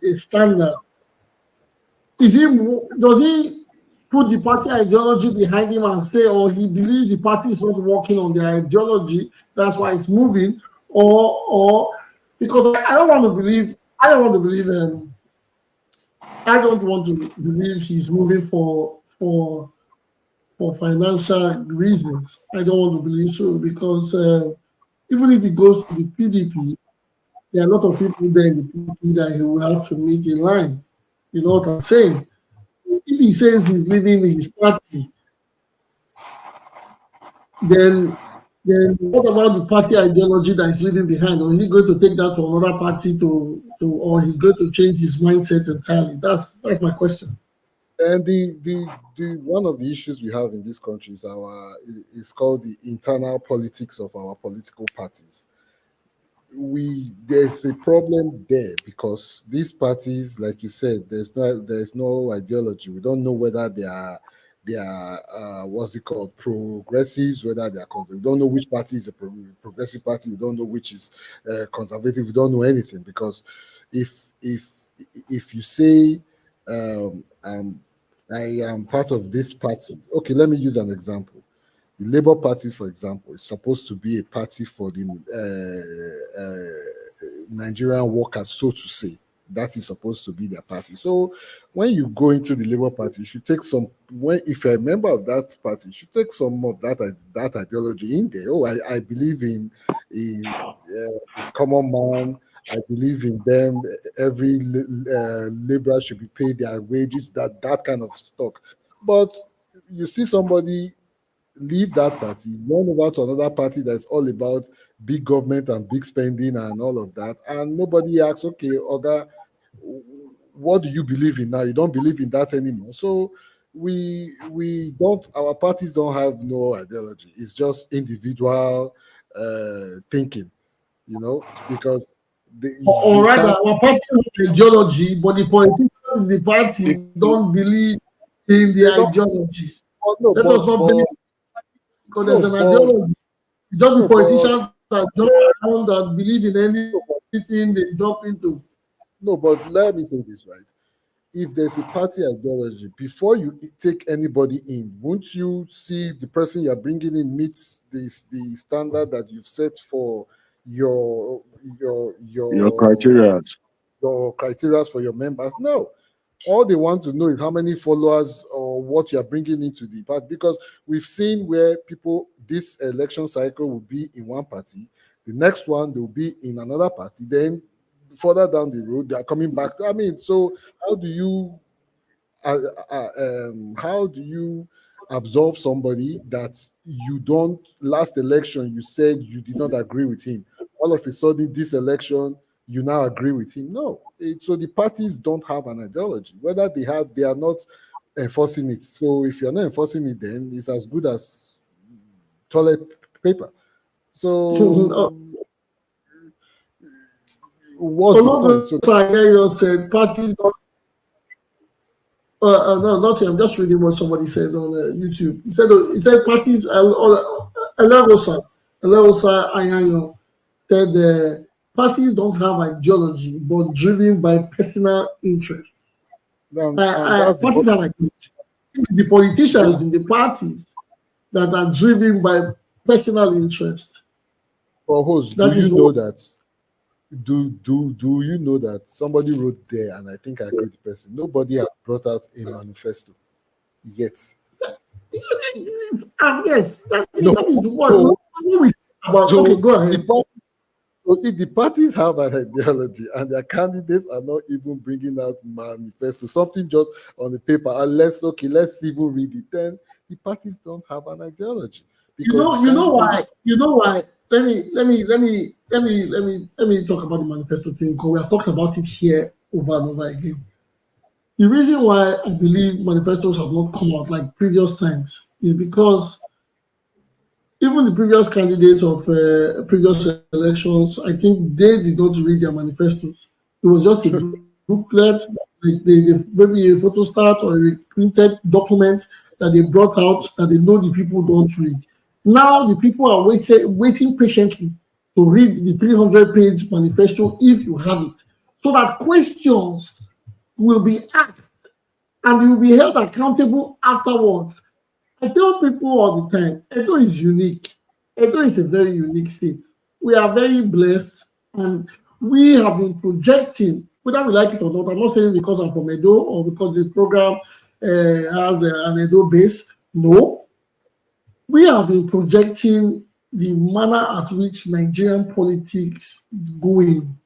B: a standard. Does he put the party ideology behind him and say, or he believes the party is not working on their ideology, that's why it's moving, or because I don't want to believe he's moving for financial reasons. I don't want to believe so because even if he goes to the PDP, there are a lot of people there in the PDP that he will have to meet in line. You know what I'm saying? If he says he's leaving his party, then what about the party ideology that he's leaving behind? Or is he going to take that to another party or he's going to change his mindset entirely? That's my question.
G: and the one of the issues we have in this country is called the internal politics of our political parties. There's a problem there because these parties, like you said, there's no ideology. We don't know whether they are what's it called, progressives, whether they are conservative. We don't know which party is a progressive party. We don't know which is conservative. We don't know anything because if you say I am part of this party, okay, let me use an example. The Labour Party, for example, is supposed to be a party for the Nigerian workers, so to say. That is supposed to be their party. So when you go into the Labour Party, you should take if you're a member of that party, you should take some of that ideology in there. Oh, I believe in common man. I believe in them. Every laborer should be paid their wages, that kind of stuff. But you see somebody leave that party, run over to another party that's all about big government and big spending and all of that, and nobody asks, okay, Oga, what do you believe in now? You don't believe in that anymore. So our parties don't have no ideology. It's just individual thinking, because
B: or rather, our party has ideology, but the politicians in the party don't believe in the ideology. Let us not believe because there's an ideology. It's just the politicians that jump around and believe in anything they jump into.
G: No, but let me say this, right? If there's a party ideology, before you take anybody in, won't you see if the person you're bringing in meets the standard that you've set for your
F: criteria?
G: Your criteria for your members? No. All they want to know is how many followers or what you're bringing into the party, because we've seen where people, this election cycle will be in one party, the next one they'll be in another party, then further down the road they are coming back. I mean, so how do you absolve somebody that you don't, last election you said you did not agree with him, all of a sudden this election you now agree with him? No. So the parties don't have an ideology. Whether they are not enforcing it. So if you're not enforcing it, then it's as good as toilet paper. So what's the point? So
B: I said parties don't. No, nothing. I'm just reading what somebody said on YouTube. He said parties. Elegosa Ayanyo said parties don't have ideology, but driven by personal interest. Parties have ideology. The politicians in the parties that are driven by personal interest.
G: For whose? Do you know that? do you know that somebody wrote there, and I think I agree with the person. Nobody has brought out a manifesto yet.
B: Yes, that
G: No.
B: is what
G: So,
B: we about.
G: so
B: Okay, go ahead.
G: so if the parties have an ideology and their candidates are not even bringing out manifesto, something just on the paper, unless let's even read it, then the parties don't have an ideology.
B: You know why? Let me talk about the manifesto thing, because we have talked about it here over and over again. The reason why I believe manifestos have not come out like previous times is because even the previous candidates of previous elections, I think they did not read their manifestos. It was just a booklet, maybe a photostat or a printed document that they brought out that they know the people don't read. Now the people are waiting patiently to read the 300-page manifesto if you have it, so that questions will be asked and you will be held accountable afterwards. I tell people all the time, Edo is unique. Edo is a very unique state. We are very blessed, and we have been projecting, whether we like it or not. I'm not saying because I'm from Edo or because the program has an Edo base. No, we have been projecting the manner at which Nigerian politics is going.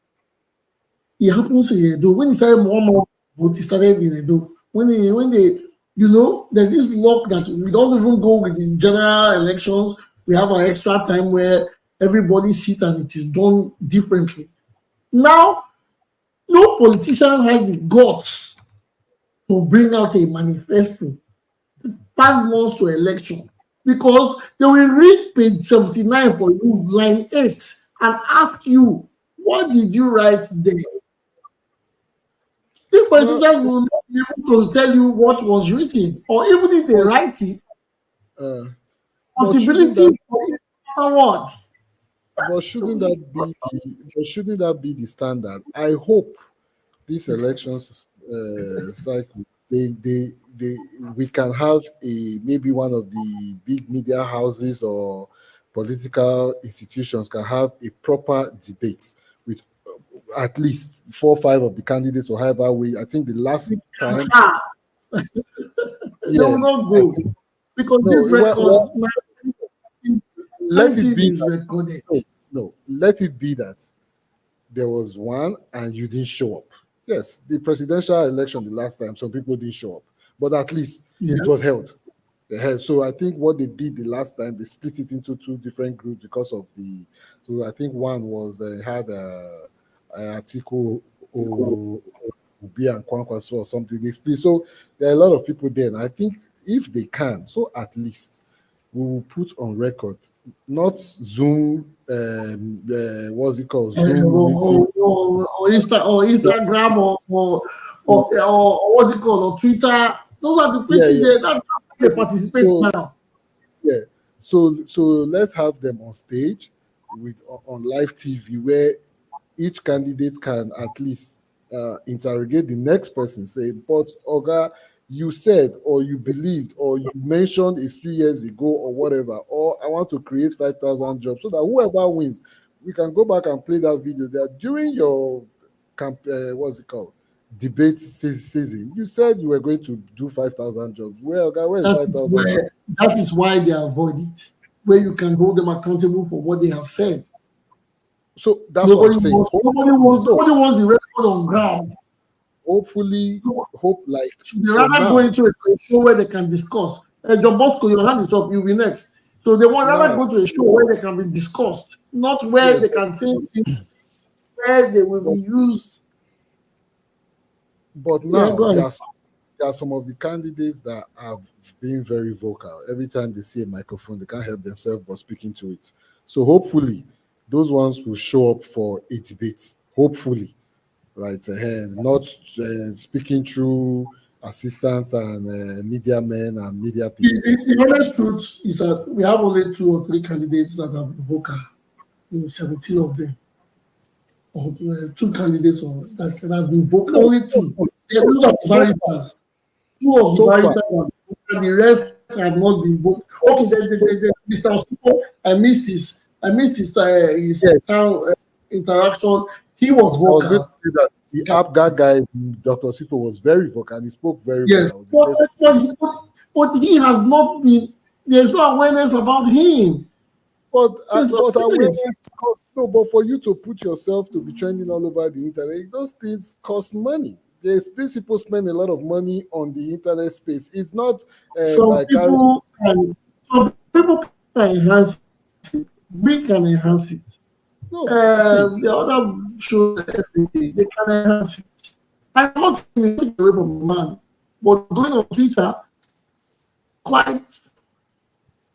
B: It happens in Edo. When he started more vote, he started in Edo. When they there's this luck that we don't even go with the general elections. We have an extra time where everybody sits and it is done differently. Now, no politician has the guts to bring out a manifesto 5 months to election, because they will read page 79 for you, line 8, and ask you, what did you write there? These politicians will not be able to tell you what was written, or even if they write it, possibility for it afterwards.
G: But shouldn't that be the standard? I hope this elections cycle, we can have maybe one of the big media houses or political institutions can have a proper debate with at least 4 or 5 of the candidates, or however way. I think the last time
B: They will not go, because this records
G: let it be
B: is recorded.
G: No, let it be that there was one and you didn't show up. Yes, the presidential election the last time, some people didn't show up, but at least it was held. So I think what they did the last time, they split it into 2 different groups because of so I think one was had Atiku Obi and Kwankwaso or something. They split. So there are a lot of people there. And I think if they can, so at least we will put on record, not Zoom, what's it called? Zoom
B: or Instagram or what's it called, or Twitter. Those are the places that they participate now.
G: Yeah. So let's have them on stage on live TV, where each candidate can at least interrogate the next person, say, but Oga, you said, or you believed, or you mentioned a few years ago, or whatever, or I want to create 5,000 jobs, so that whoever wins, we can go back and play that video that during your what's it called, debate season, you said you were going to do 5,000 jobs. Well, Oga, where is 5,000?
B: That is why they avoid it, where you can hold them accountable for what they have said.
G: So that's what I'm saying.
B: Nobody wants the record on ground.
G: Hopefully, like
B: they rather go into a show where they can discuss. John Bosco, your hand is up, you'll be next. So they want rather go to a show where they can be discussed, not where they can think where they will be used.
G: But now there are some of the candidates that have been very vocal. Every time they see a microphone, they can't help themselves but speaking to it. So hopefully, those ones will show up for a debate. Hopefully, right? Not speaking through assistants and media men and media people.
B: The honest truth is that we have only 2 or 3 candidates that have been vocal in 17 of them. Or 2 candidates that have been vocal. Only 2. Those are baristas. 2 of the baristas, and the rest have not been vocal. Okay, Mr. Osuko, I missed his town interaction. He was
G: I was going
B: vocal.
G: to say that the APGA guy, Dr. Sifo, was very vocal and he spoke very well.
B: Yes,
G: I was impressed.
B: but he has not been. There's no awareness about him.
G: But
B: There's no
G: awareness costs no. But for you to put yourself to be trending all over the internet, those things cost money. These people spend a lot of money on the internet space. It's not
B: some people can enhance it. We can enhance it.
G: No,
B: the other shows every day they can enhance it. I'm not taking away from the man, but going on Twitter, quite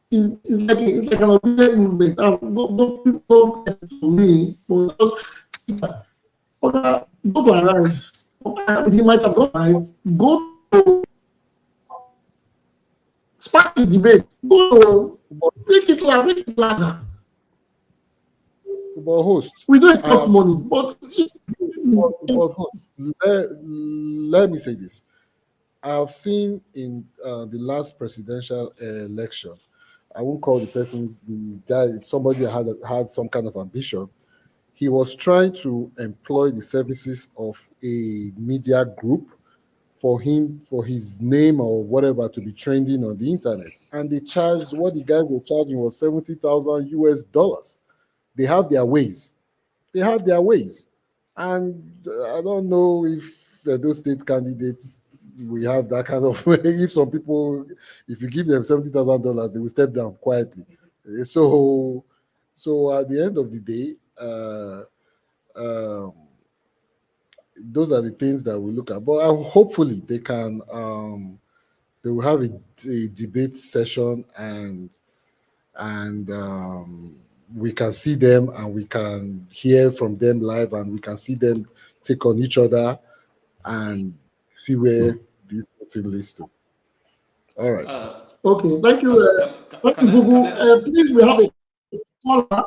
B: it's like an obedient movement. Don't get it to me, but go to Arise. He might have gone right. Go to spark the debate. Go to make it larger.
G: But host,
B: we don't cost money, but
G: host, let me say this. I've seen in the last presidential election, I won't call the person's the guy, somebody had some kind of ambition. He was trying to employ the services of a media group for his name or whatever to be trending on the internet. And they charged, what the guys were charging was $70,000. They have their ways. And I don't know if those state candidates we have that kind of if some people, if you give them $70,000, they will step down quietly. So at the end of the day, those are the things that we look at. But hopefully they can they will have a debate session and we can see them and we can hear from them live and we can see them take on each other and see where this thing leads to. All right.
B: Okay, thank you. Thank you, Google. Please, we have a caller.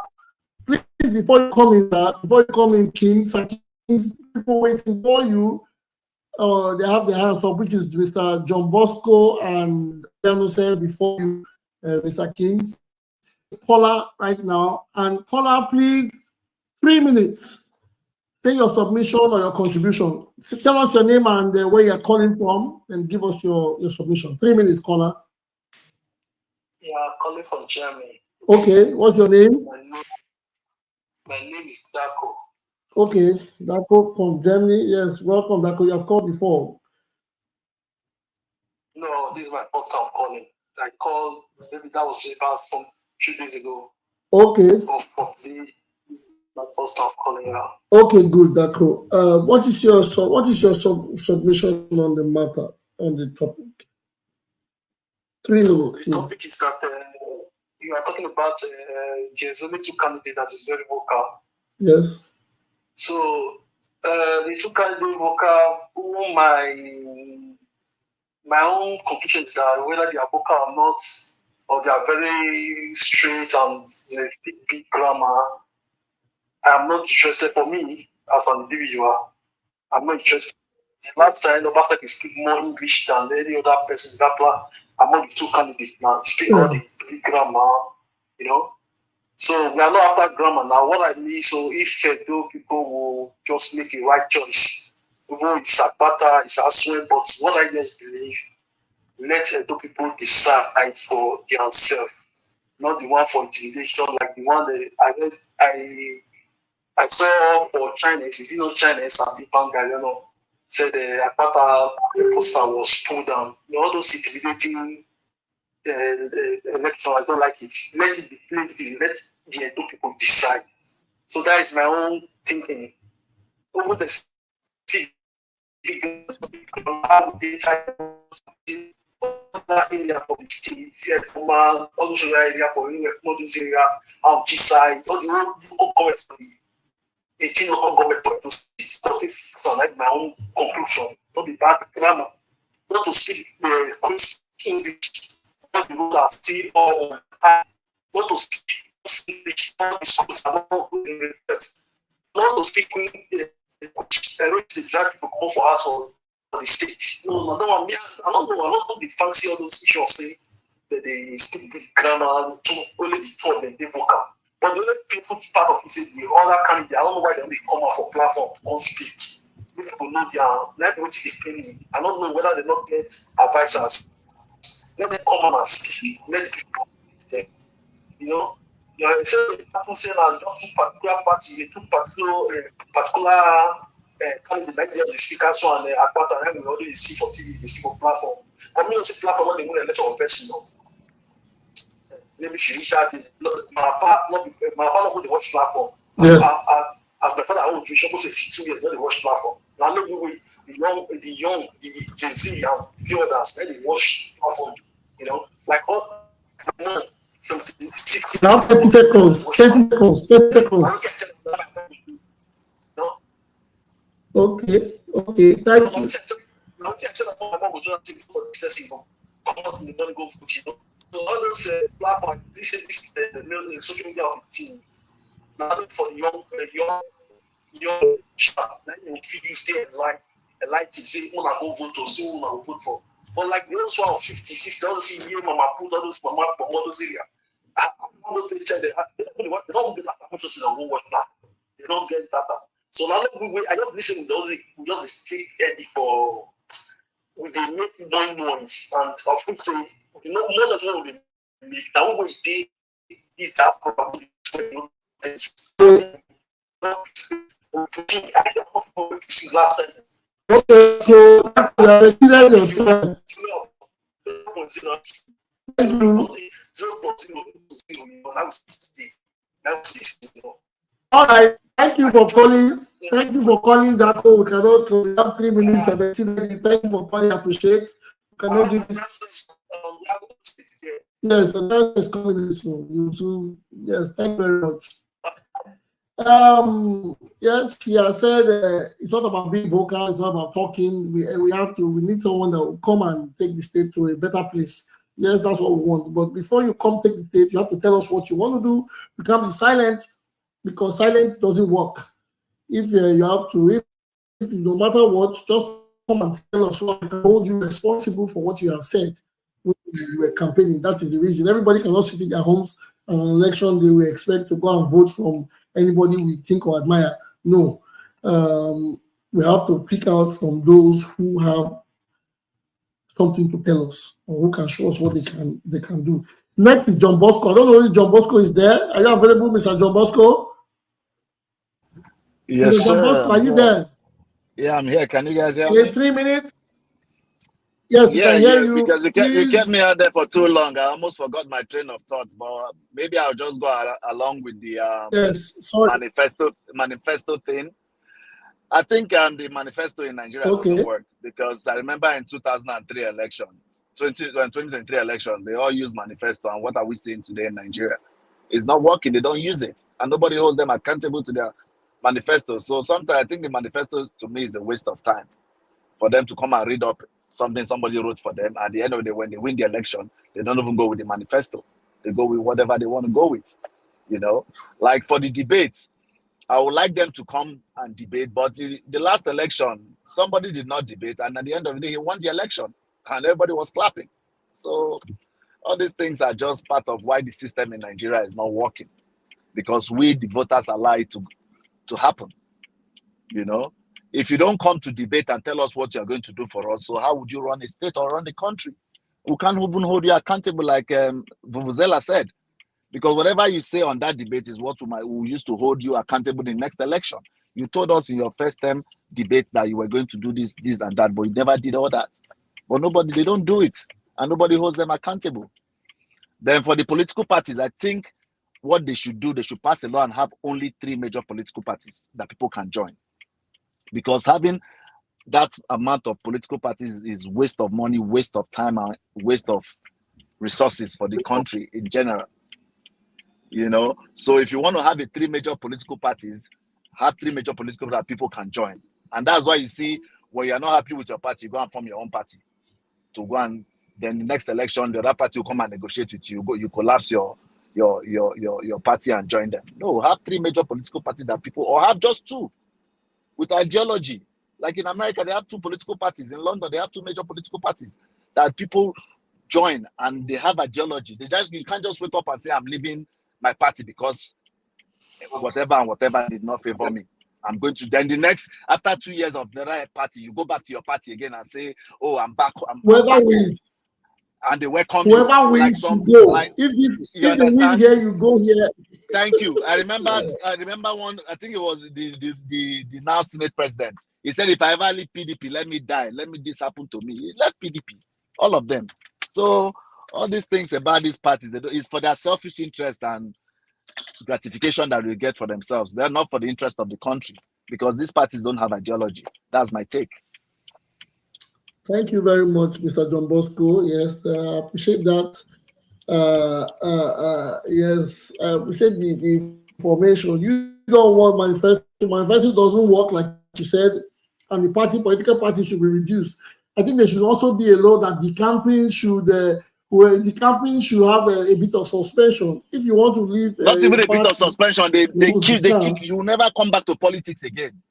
B: Please, before you come in, Kings, people waiting for you. They have their hands up, which is Mr. John Bosco and said before you, Mr. King. Caller right now, and caller, please, 3 minutes. Say your submission or your contribution. So tell us your name and where you're calling from, and give us your submission. 3 minutes, caller.
H: Yeah, calling from Germany.
B: Okay, what's your name?
H: My name is Dako.
B: Okay, Dako from Germany. Yes, welcome, Dako. You have called before.
H: No, this is my first time calling. I called, maybe that was about 2 days ago.
B: Okay.
H: Or 40. My first time calling now.
B: Okay, good, Dako. What is your submission on the matter, on the topic? 3 minutes.
H: The topic is that you are talking about there's only two candidates that is very vocal.
B: Yes.
H: So the two candidates vocal, my own conclusion is that whether they are vocal or not, or they are very straight and they speak big grammar, I'm not interested. For me, as an individual, I'm not interested. Last time, Obaseki speak more English than any other person. Among the two candidates now, speak all the big grammar, you know. So we are not after grammar now. What I mean, so if people will just make a right choice, even it's Akbata, it's Aswe, but what I just believe, let people decide for themselves, not the one for intimidation, like the one that I saw for Chinese. Is it not Chinese? And the guy, said the Akbata poster was pulled down. All those intimidating election, I don't like it. Let it be played. Let the Edo people decide. So that is my own thinking. Over the city, how they try area for the state, all those area for all those area, side, all the whole government for the 18 local government for those states. Not if sound like my own conclusion, not the bad grammar, not to speak English. Not the rule are still all not to speak English, not the schools are not good, not to speak to drive people come for us or the state. No, I don't want me. I don't know the fancy all those issues of saying that they speak big grammar, only the two of them they vocal. But the only painful part of it is the other candidate. I don't know why they only come out for platform on speak. If people know their like which they pay me. I don't know whether they not get advisors. Let them come on and speak. Let people them. You know, so people say that just two particular parties, two particular candidate like the speaker so and Akpata and we already see for TV, they see for platform. I mean, it's a platform when they win election of person. Maybe she reach out. My partner would watch platform. As my father, I would reach almost 2 years when they watch platform. Now look the young, the Gen Z and the others, then they watch platform. You know, like all from 60.
B: Now 30 seconds. 30 seconds.
H: No.
B: Okay. Thank you.
H: Now, so all those platforms, this social media of the team. Now for the young child, then you feel you stay in line to say, "Una go vote or say una go vote for." But like those one of 50, 60, all those see me, mama put all those mama from all those area. I don't know they don't get that much to go watch that. They don't get that. So now I don't listen to those. We just stay ready for. We they make noise and of which say. You know, more than what we make. I always did is that probably last time.
B: Okay, so all right, thank you for calling. Thank you for calling that call. We cannot have 3 minutes. Thank you for calling. Appreciate. We cannot give. Yes, so that is coming soon. You too. Yes, thank you very much. Yes, he has said it's not about being vocal, it's not about talking. We need someone that will come and take the state to a better place. Yes, that's what we want. But before you come take the state, you have to tell us what you want to do. You can't be silent because silence doesn't work. If you have to, if no matter what, just come and tell us what we can hold you responsible for what you have said when you were campaigning. That is the reason. Everybody cannot sit in their homes and on election day we expect to go and vote from anybody we think or admire. No. We have to pick out from those who have something to tell us or who can show us what they can do. Next is John Bosco. I don't know if John Bosco is there. Are you available, Mr. John Bosco?
I: Yes,
B: Mr. John Bosco,
I: sir.
B: are you there?
I: Yeah, I'm here. Can you guys hear
B: In
I: me?
B: 3 minutes? Yes, we can hear you.
I: Because you kept me out there for too long. I almost forgot my train of thought, but maybe I'll just go along with the manifesto thing. I think the manifesto in Nigeria doesn't work because I remember in 2003 elections, 2023 elections, they all use manifesto, and what are we seeing today in Nigeria? It's not working. They don't use it, and nobody holds them accountable to their manifesto. So sometimes I think the manifesto to me is a waste of time for them to come and read up something somebody wrote for them. At the end of the day, when they win the election, they don't even go with the manifesto. They go with whatever they want to go with. You know, like for the debates, I would like them to come and debate. But the last election, somebody did not debate, and at the end of the day, he won the election, and everybody was clapping. So all these things are just part of why the system in Nigeria is not working, because we, the voters, allow it to happen. You know, if you don't come to debate and tell us what you're going to do for us, so how would you run a state or run the country? We can't even hold you accountable, like Vuvuzela said, because whatever you say on that debate is what we used to hold you accountable in the next election. You told us in your first term debate that you were going to do this, and that, but you never did all that. But they don't do it, and nobody holds them accountable. Then for the political parties, I think what they should do, they should pass a law and have only 3 major political parties that people can join. Because having that amount of political parties is waste of money, waste of time, and waste of resources for the country in general. You know, so if you want to have 3 major political parties, have 3 major political parties that people can join. And that's why you see, when you're not happy with your party, you go and form your own party to go, and then the next election, the other party will come and negotiate with you. You collapse your party and join them. No, have 3 major political parties that people, or have just 2 with ideology. Like in America, they have 2 political parties. In London, they have 2 major political parties that people join, and they have ideology. You can't just wake up and say, I'm leaving my party because whatever and whatever did not favor me. I'm going to then the next after 2 years of the right party, you go back to your party again and say, "Oh, I'm back. I'm
B: Whoever
I: back
B: wins,
I: home." And they welcome
B: whoever
I: you like
B: wins,
I: some
B: you go.
I: like
B: If
I: you
B: they win
I: understand.
B: here, you go here.
I: Thank you. I remember one. I think it was the now Senate president. He said, "If I ever leave PDP, let me die. Let me this happen to me." He left PDP, all of them. So all these things about these parties, is for their selfish interest and gratification that we get for themselves. They're not for the interest of the country because these parties don't have ideology. That's my take.
B: Thank you very much, Mr. John Bosco. Yes, I appreciate that. Yes, I appreciate the information. You don't want manifesto. Manifesto doesn't work like you said, and the political party should be reduced. I think there should also be a law that the campaign should have a bit of suspension. If you want to leave,
I: not even a bit of suspension, they kick. You will never come back to politics again.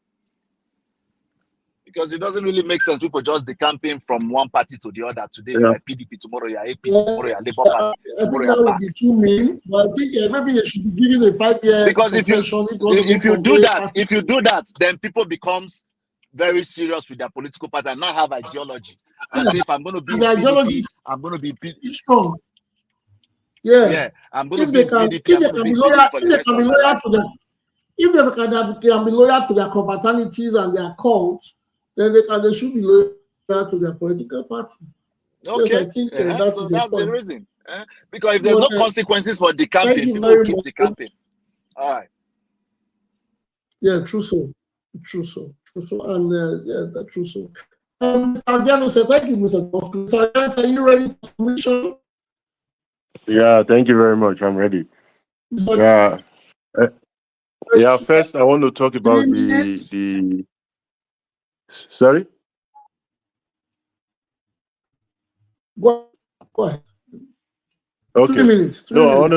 I: Because it doesn't really make sense. People just decamping from one party to the other. Today you are PDP, tomorrow you are APC, tomorrow you are Labour Party, tomorrow you are back.
B: Would be too mean, but I think maybe they should be given a 5-year
I: because
B: suspension.
I: If you do that, then people becomes very serious with their political party and not have ideology. And say, if I'm going to be in PDP, I'm going to be
B: strong. Yeah,
I: I'm going to be in PDP. If they can be
B: loyal to their confraternities and their cults, then they should be loyal to their political party.
I: Okay,
B: yes, I think that's
I: the reason. Because if there's no consequences for the campaign, people will keep the campaign. All right.
B: Yeah, true so, and true so. Mr. Adriano said, "Thank you, Mr. Bosco. So, are you ready for submission?"
F: Yeah, thank you very much. I'm ready. Yeah. Yeah, first I want to talk about the sorry?
B: Go ahead.
F: Okay.
B: 3 minutes.
F: I want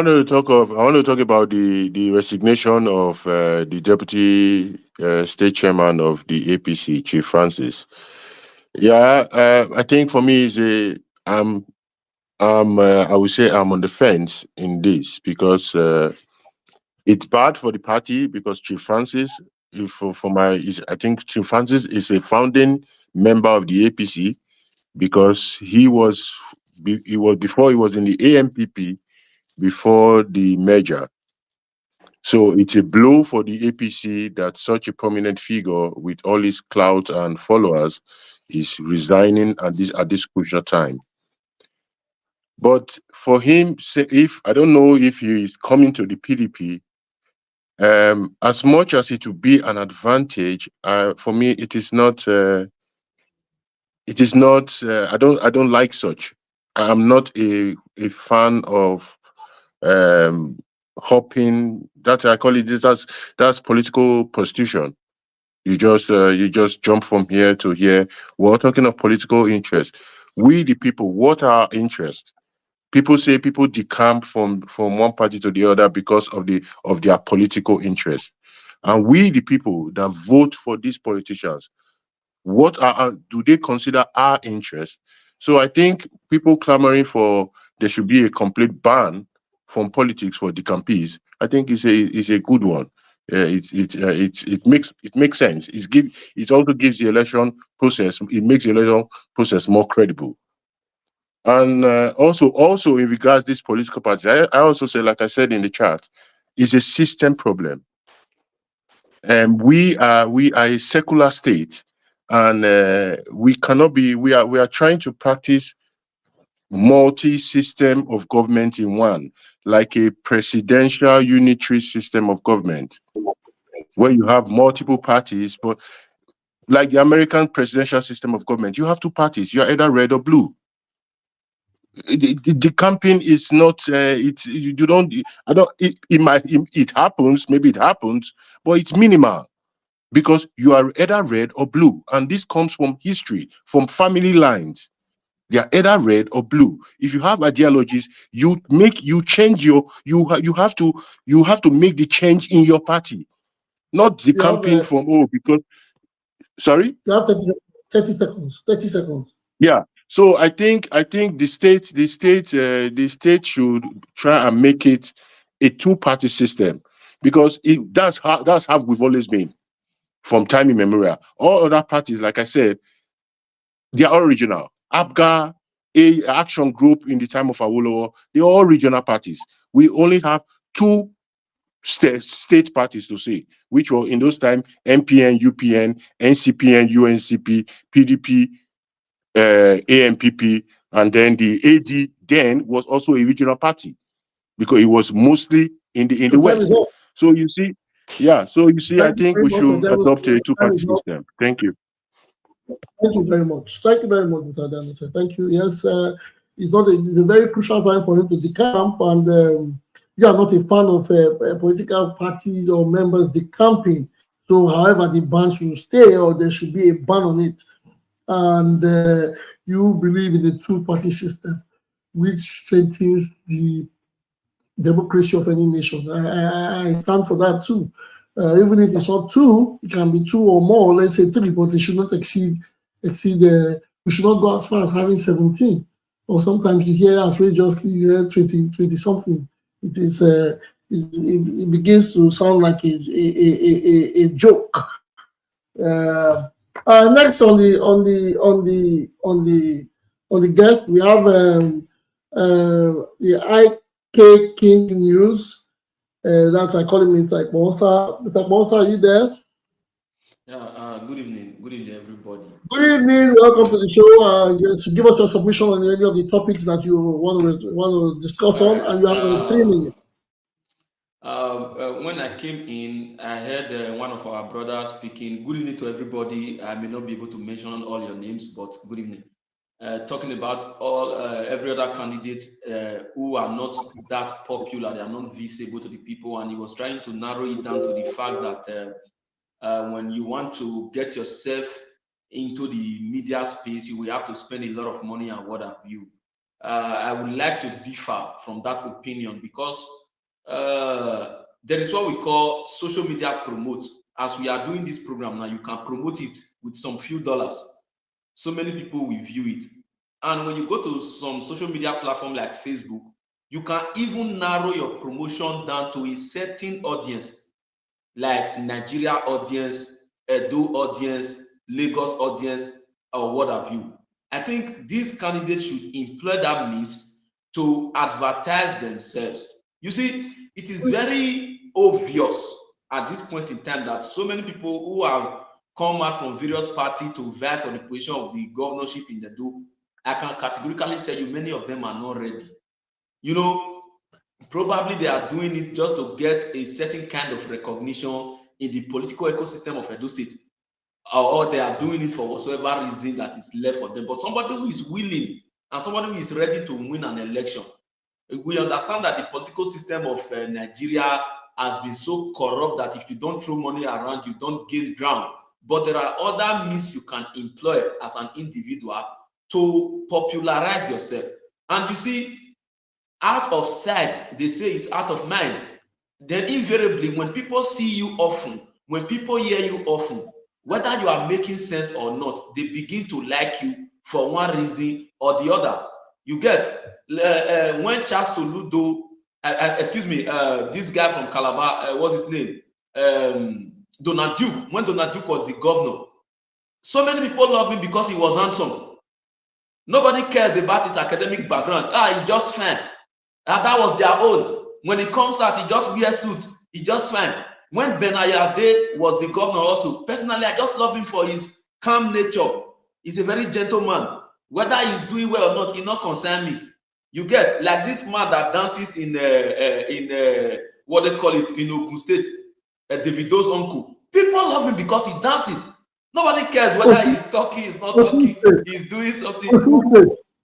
F: to talk about the resignation of the deputy state chairman of the APC, Chief Francis. Yeah, I think for me I would say I'm on the fence in this because it's bad for the party because Chief Francis, I think Chief Francis is a founding member of the APC because he was before he was in the AMPP before the merger. So it's a blow for the APC that such a prominent figure with all his clout and followers is resigning at this crucial time. But for him, I don't know if he is coming to the PDP, as much as it would be an advantage, for me, it is not. I don't like such. I'm not a fan of hopping. That I call it this. That's political prostitution. You just jump from here to here. We're talking of political interest. We the people, what are our interests? People say people decamp from one party to the other because of their political interest. And we the people that vote for these politicians, what do they consider our interests? So I think people clamoring for there should be a complete ban from politics for decampees, I think is a good one. It makes sense. It also gives the election process. It makes the election process more credible. And also in regards to these political parties, I also say, like I said in the chat, it's a system problem. And we are a secular state, and we cannot be. We are trying to practice multi-system of government in one, like a presidential unitary system of government, where you have multiple parties, but like the American presidential system of government, you have two parties. You are either red or blue. The campaign is not. You don't. I don't. It happens. Maybe it happens, but it's minimal. Because you are either red or blue, and this comes from history, from family lines. They are either red or blue. If you have ideologies, you change you have to make the change in your party, not the campaign from because. Sorry.
B: You have 30 seconds. 30 seconds.
F: Yeah. So I think the state should try and make it a two-party system. because that's how we've always been from time immemorial. All other parties, like I said, they are all regional. APGA, Action Group in the time of Awolowo, they're all regional parties. We only have two state parties to say, which were in those times MPN, UPN, NCPN, UNCP, PDP, AMPP, and then the AD then was also a regional party because it was mostly in the West. So you see, I think we should adopt a two-party system. Thank you.
B: Thank you very much. Thank you very much, Mr. Adanose. Thank you. Yes, it's a very crucial time for him to decamp, and you are not a fan of a political party or members decamping. So, however, the ban should stay, or there should be a ban on it. And you believe in the two-party system, which strengthens the democracy of any nation. I stand for that too. Even if it's not two, it can be two or more. Let's say three, but it should not exceed. We should not go as far as having 17. Or sometimes you hear outrageously 20 something. It begins to sound like a joke. Next on the guest, we have the IK King News. That's I call him Mr. Monster. Mr. Monster, are you there?
J: Yeah. Good evening. Good evening, everybody.
B: Good evening. Welcome to the show. Just give us your submission on any of the topics that you want to discuss on, and you have 3 minutes.
J: When I came in, I heard one of our brothers speaking. Good evening to everybody. I may not be able to mention all your names, but good evening. Talking about every other candidate who are not that popular, they are not visible to the people, and he was trying to narrow it down to the fact that when you want to get yourself into the media space, you will have to spend a lot of money and what have you. I would like to differ from that opinion because there is what we call social media promote. As we are doing this program now, you can promote it with some few dollars. So many people will view it. And when you go to some social media platform like Facebook, you can even narrow your promotion down to a certain audience, like Nigeria audience, Edo audience, Lagos audience, or what have you. I think these candidates should employ that means to advertise themselves. You see, it is very obvious at this point in time that so many people who have come out from various parties to vie for the position of the governorship in Edo, I can categorically tell you many of them are not ready. You know, probably they are doing it just to get a certain kind of recognition in the political ecosystem of Edo State, or they are doing it for whatsoever reason that is left for them. But somebody who is willing and somebody who is ready to win an election, we understand that the political system of Nigeria has been so corrupt that if you don't throw money around, you don't gain ground. But there are other means you can employ as an individual to popularize yourself. And you see, out of sight, they say it's out of mind. Then invariably, when people see you often, when people hear you often, whether you are making sense or not, they begin to like you for one reason or the other. You get, when Charles Soludo, this guy from Calabar, what's his name? Donald Duke, when Donald Duke was the governor, so many people love him because he was handsome. Nobody cares about his academic background. He just fine. That was their own. When he comes out, he just wears suit. He just fine. When Benayade was the governor also, personally, I just love him for his calm nature. He's a very gentle man. Whether he's doing well or not, it not concern me. You get, like this man that dances in what they call it in Ogun State, Davido's uncle. People love him because he dances. Nobody cares whether he's talking, he's not talking, he's doing something.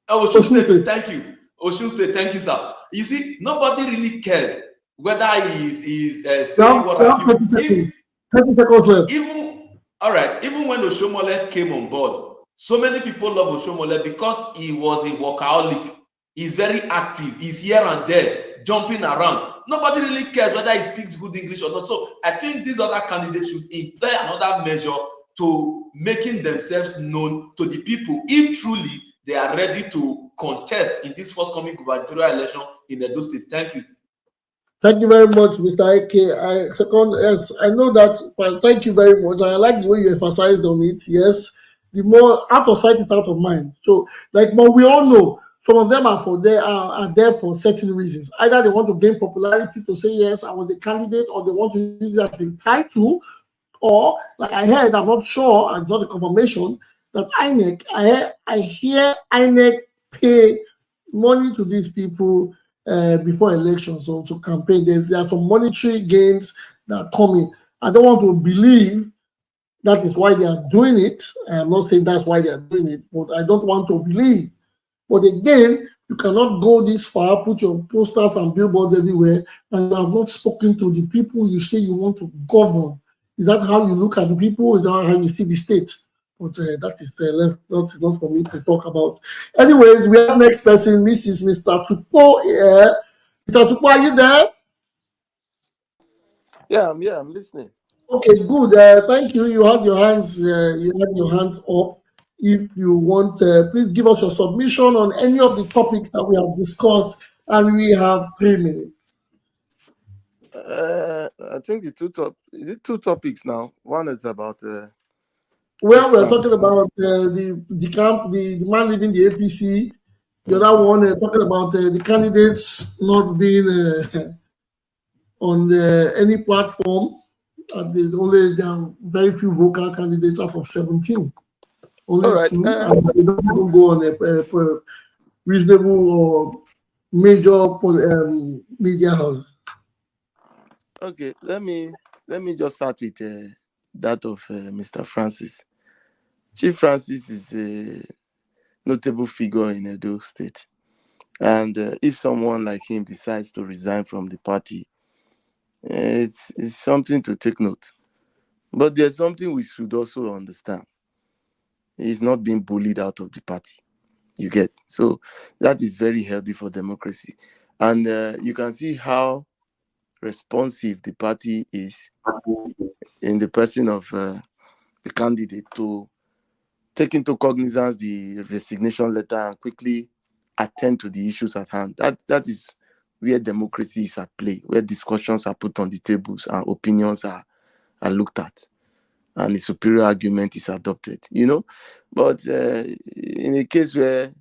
J: Osun State, thank you. Osun State, thank you, sir. You see, nobody really cares whether he's saying what have you. Even when Oshomole came on board, so many people love Oshomole because he was a workaholic. He's very active. He's here and there, jumping around. Nobody really cares whether he speaks good English or not. So I think these other candidates should employ another measure to making themselves known to the people if truly they are ready to contest in this forthcoming gubernatorial election in Edo State. Thank you.
B: Thank you very much, Mr. Ike. Yes, I know that, but thank you very much. I like the way you emphasized on it. Yes, the more out of sight is out of mind. So, like, but we all know some of them are there for certain reasons. Either they want to gain popularity to say yes, I was a candidate, or they want to use that as a title, or like I heard, I'm not sure, I got the confirmation that I hear INEC pay money to these people before elections, so to campaign. There are some monetary gains that are coming. I don't want to believe that is why they are doing it. I'm not saying that's why they are doing it, but I don't want to believe. But again, you cannot go this far, put your posters and billboards everywhere, and you have not spoken to the people you say you want to govern. Is that how you look at the people? Is that how you see the state? But that is not for me to talk about. Anyways, we have next person, Mr. Tupo. Mr. Tupo, are you there?
K: Yeah, I'm listening.
B: Okay, good. Thank you. You have your hands. Up. If you want, please give us your submission on any of the topics that we have discussed, and we have 3 minutes.
K: I think is it two topics now? One is about
B: well, we're talking about the man leading the APC. The other one talking about the candidates not being on any platform. There are very few vocal candidates out of 17. Only
K: right,
B: 2, and they don't even go on a reasonable or major media house.
K: Okay, let me just start with that of Mr. Francis. Chief Francis is a notable figure in Edo State, and if someone like him decides to resign from the party, it's something to take note. But there's something we should also understand. He's not being bullied out of the party. You get? So that is very healthy for democracy. And you can see how responsive the party is in the person of the candidate to take into cognizance the resignation letter and quickly attend to the issues at hand. That is where democracy is at play, where discussions are put on the tables and opinions are looked at, and the superior argument is adopted, But in a case where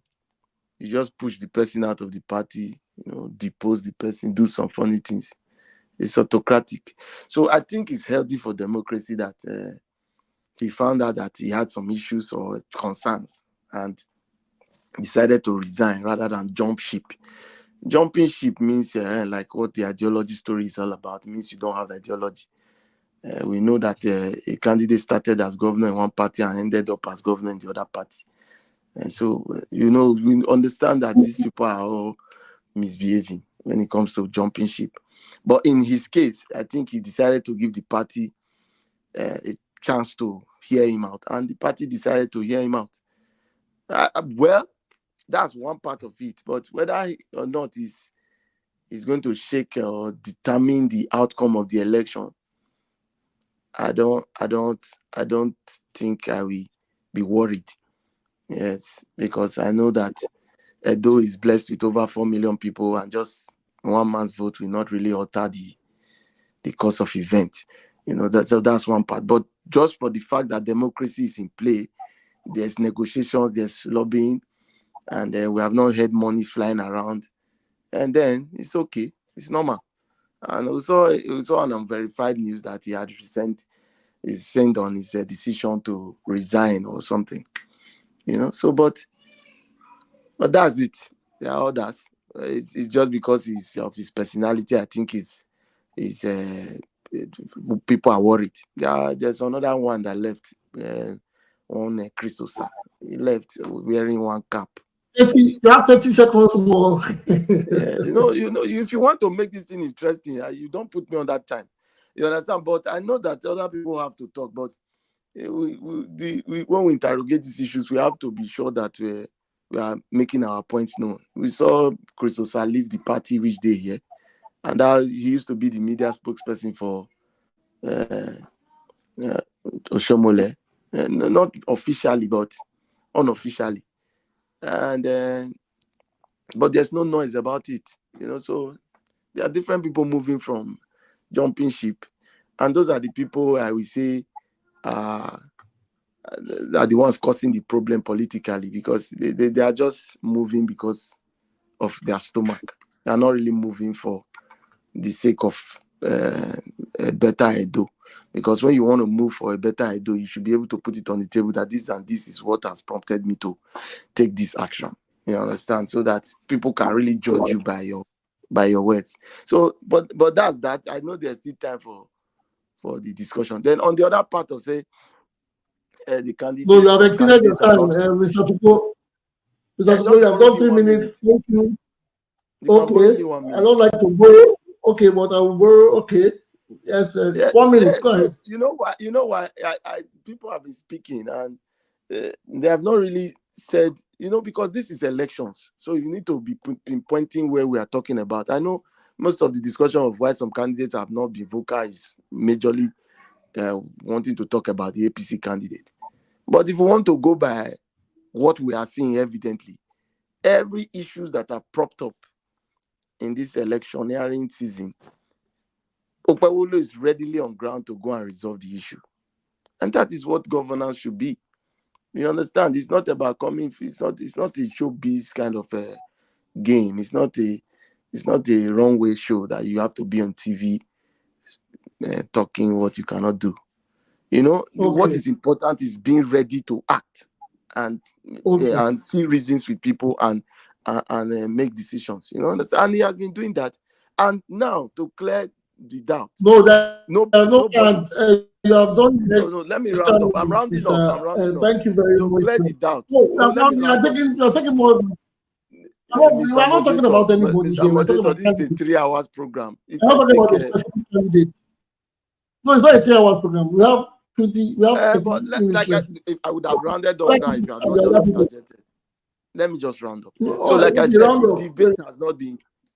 K: you just push the person out of the party, depose the person, do some funny things, it's autocratic. So I think it's healthy for democracy that he found out that he had some issues or concerns and decided to resign rather than jump ship. Jumping ship means like what the ideology story is all about. It means you don't have ideology. We know that a candidate started as governor in one party and ended up as governor in the other party. And so, we understand that these people are all misbehaving when it comes to jumping ship. But in his case, I think he decided to give the party a chance to hear him out. And the party decided to hear him out. Well, that's one part of it. But whether or not he's going to shake or determine the outcome of the election, I don't think I will be worried. Yes, because I know that Edo is blessed with over 4 million people, and just one man's vote will not really alter the course of events. That's one part. But just for the fact that democracy is in play, there's negotiations, there's lobbying, and we have not had money flying around, and then it's okay, it's normal. And also an unverified news that he had sent on his decision to resign or something, So, but that's it. There are others. It's just because of his personality. I think people are worried. There's another one that left on Christosa. He left wearing one cap.
B: You have 30 seconds more.
K: If you want to make this thing interesting, you don't put me on that time. You understand? But I know that other people have to talk. But when we interrogate these issues, we have to be sure that we are making our points known. We saw Christosa leave the party which day here, and he used to be the media spokesperson for Oshomole, not officially but unofficially, and but there's no noise about it, So There are different people moving from jumping ship, and those are the people I will say are the ones causing the problem politically, because they are just moving because of their stomach. They are not really moving for the sake of a better Edo. Because when you want to move for a better Edo, you should be able to put it on the table that this and this is what has prompted me to take this action. You understand? So that people can really judge you by your words. So, but that's that. I know there's still time for the discussion. Then on the other part of say the candidate.
B: No, you have exceeded your time, Mr. Tupo. Mr. Tupo, you have done 3 minutes. Thank you. Okay. I don't like to borrow. Okay, but I will borrow. Okay. Yes, 1 minute. Go ahead.
K: You know why? People have been speaking and they have not really said, because this is elections. So you need to be pinpointing where we are talking about. I know most of the discussion of why some candidates have not been vocal is majorly wanting to talk about the APC candidate. But if we want to go by what we are seeing evidently, every issue that are propped up in this electioneering season, Okaighele is readily on ground to go and resolve the issue. And that is what governance should be. You understand? It's not about coming, it's not a showbiz kind of a game. It's not a runway show that you have to be on TV talking what you cannot do. What is important is being ready to act and see reasons with people and make decisions. And he has been doing that. And now to clear the doubt.
B: No, you have done.
K: No, let me round up. I'm rounding up.
B: Thank you very much.
K: To clear the doubt.
B: You're taking more. We are not talking about anybody here. We're talking about
K: this is a 3 hours program.
B: We're not talking about a specific candidate. No, it's not a 3 hours program. We have 20. We have 30
K: if I would have rounded up now if you had not just interjected. Let me just round up. So, like I said, the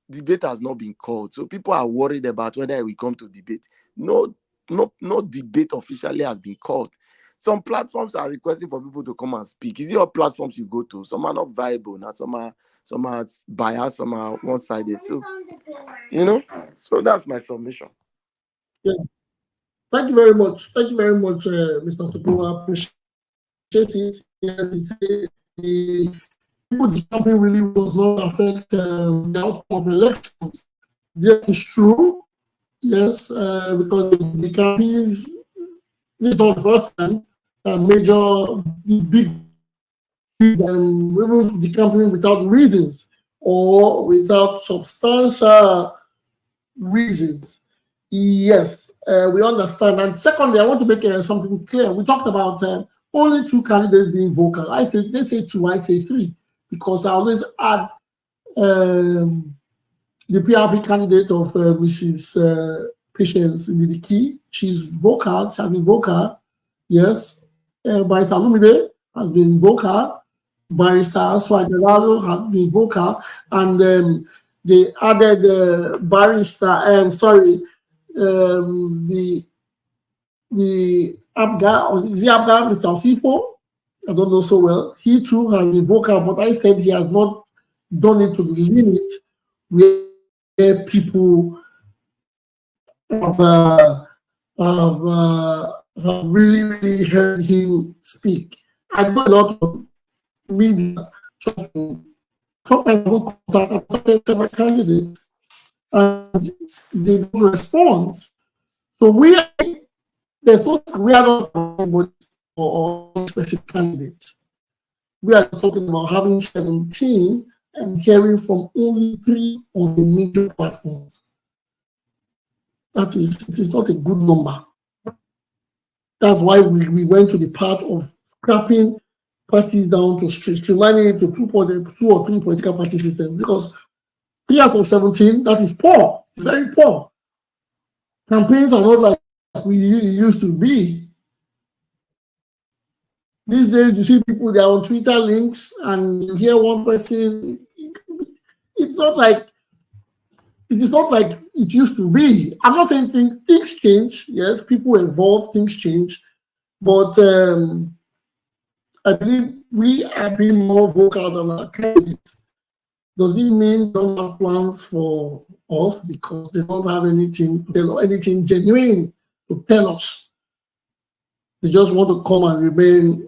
K: debate has not been called. So people are worried about whether we come to debate. No debate officially has been called. Some platforms are requesting for people to come and speak. Is it all platforms you go to? Some are not viable now. Some are biased. Some are one-sided. So, so that's my submission.
B: Yeah. Thank you very much. Thank you very much, Mr. Tupo. I appreciate it. Yes, the people jumping really was not affect the outcome of elections. Yes, it's true. Yes, because the campaigns, this is not the first time, the big, even the campaign without reasons or without substantial reasons. Yes, we understand. And secondly, I want to make something clear. We talked about only 2 candidates being vocal. They say 2, I say 3, because I always add the PRP candidate of Mrs. Patience Inegeneki. She's vocal. She has been vocal. Yes. Barrister Lumide has been vocal. Barrister Aswagelalo has been vocal. And they added Barrister, the Abga, or is the Abga, Mr. Fipo? I don't know so well. He too has been vocal, but I said he has not done it to the limit where people have really, really heard him speak. I know a lot of media contacted several candidates and they don't respond. So we are not talking about specific candidates. We are talking about having 17 and hearing from only 3 on the major platforms. It is not a good number. That's why we went to the part of scrapping parties down to streamlining it to 2 or 3 political party systems, because 3 out of 17, that is poor. It's very poor. Campaigns are not like we used to be. These days, you see people, they are on Twitter links, and you hear one person. It is not like it used to be. I'm not saying things change. Yes, people evolve, things change, but I believe we are being more vocal than our candidates. Does it mean don't have plans for us because they don't have anything to tell, anything genuine to tell us. They just want to come and remain,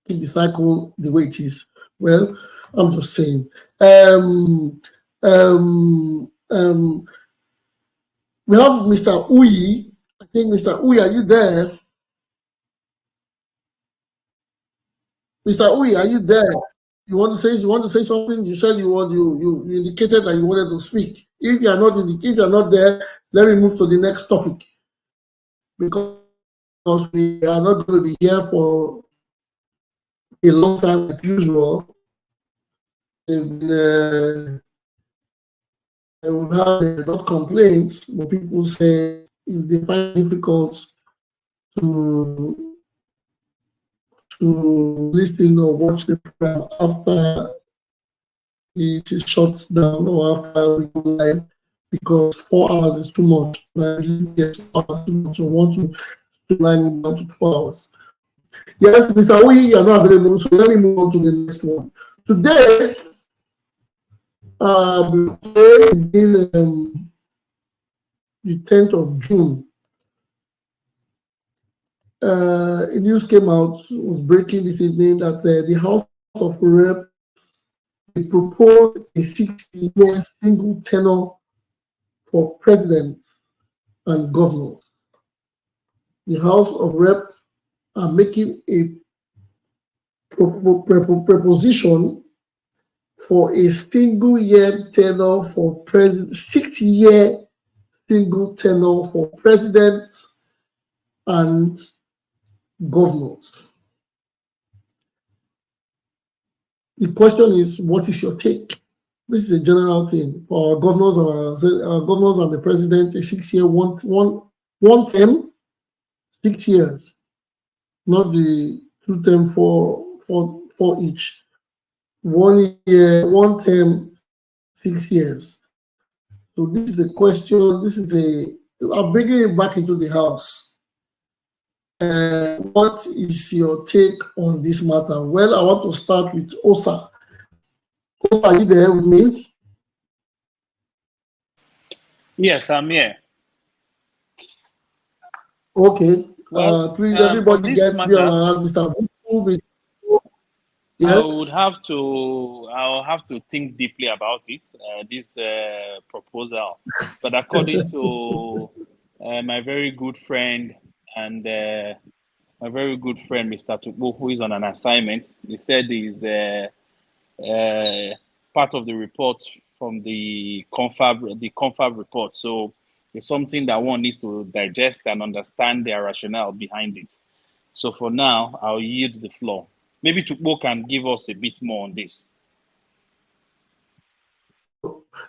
B: keep the cycle the way it is. Well, I'm just saying. We have Mr. Uyi. I think Mr. Uyi, are you there? Mr. Uyi, are you there? You want to say something? You said you indicated that you wanted to speak. If you are not there, let me move to the next topic, because we are not going to be here for a long time like usual. We've had a lot of complaints, but people say if they find it difficult to listen or watch the program after it is shut down or after we go live, because 4 hours is too much. I really get 4 hours too much. I want to streamline it down to 4 hours. Yes, Mr. Uyi, you are not available, so let me move on to the next one. Today, the 10th of June, a news came out, was breaking this evening, that the House of Rep proposed a 6-year single tenure for presidents and governors. The House of Rep are making a proposition for a single-year tenure for president, 6-year single tenure for presidents and governors. The question is, what is your take? This is a general thing for our governors and the president. A 6-year, one term, 6 years, not the 2 term for each. 1 year, 1 term, 6 years. So this is the question. I'm bringing it back into the House. What is your take on this matter? Well, I want to start with Osa. Osa, are you there with me?
D: Yes, I'm here.
B: Okay.
D: Well,
B: please, everybody get me around Mr. Vuku.
D: Yes. I'll have to think deeply about it, this proposal. But according to my very good friend and Mr. Tukbo, who is on an assignment, he said is part of the report from the confab report. So it's something that one needs to digest and understand their rationale behind it. So for now, I'll yield the floor. Maybe Tukbo can give us a bit more on this.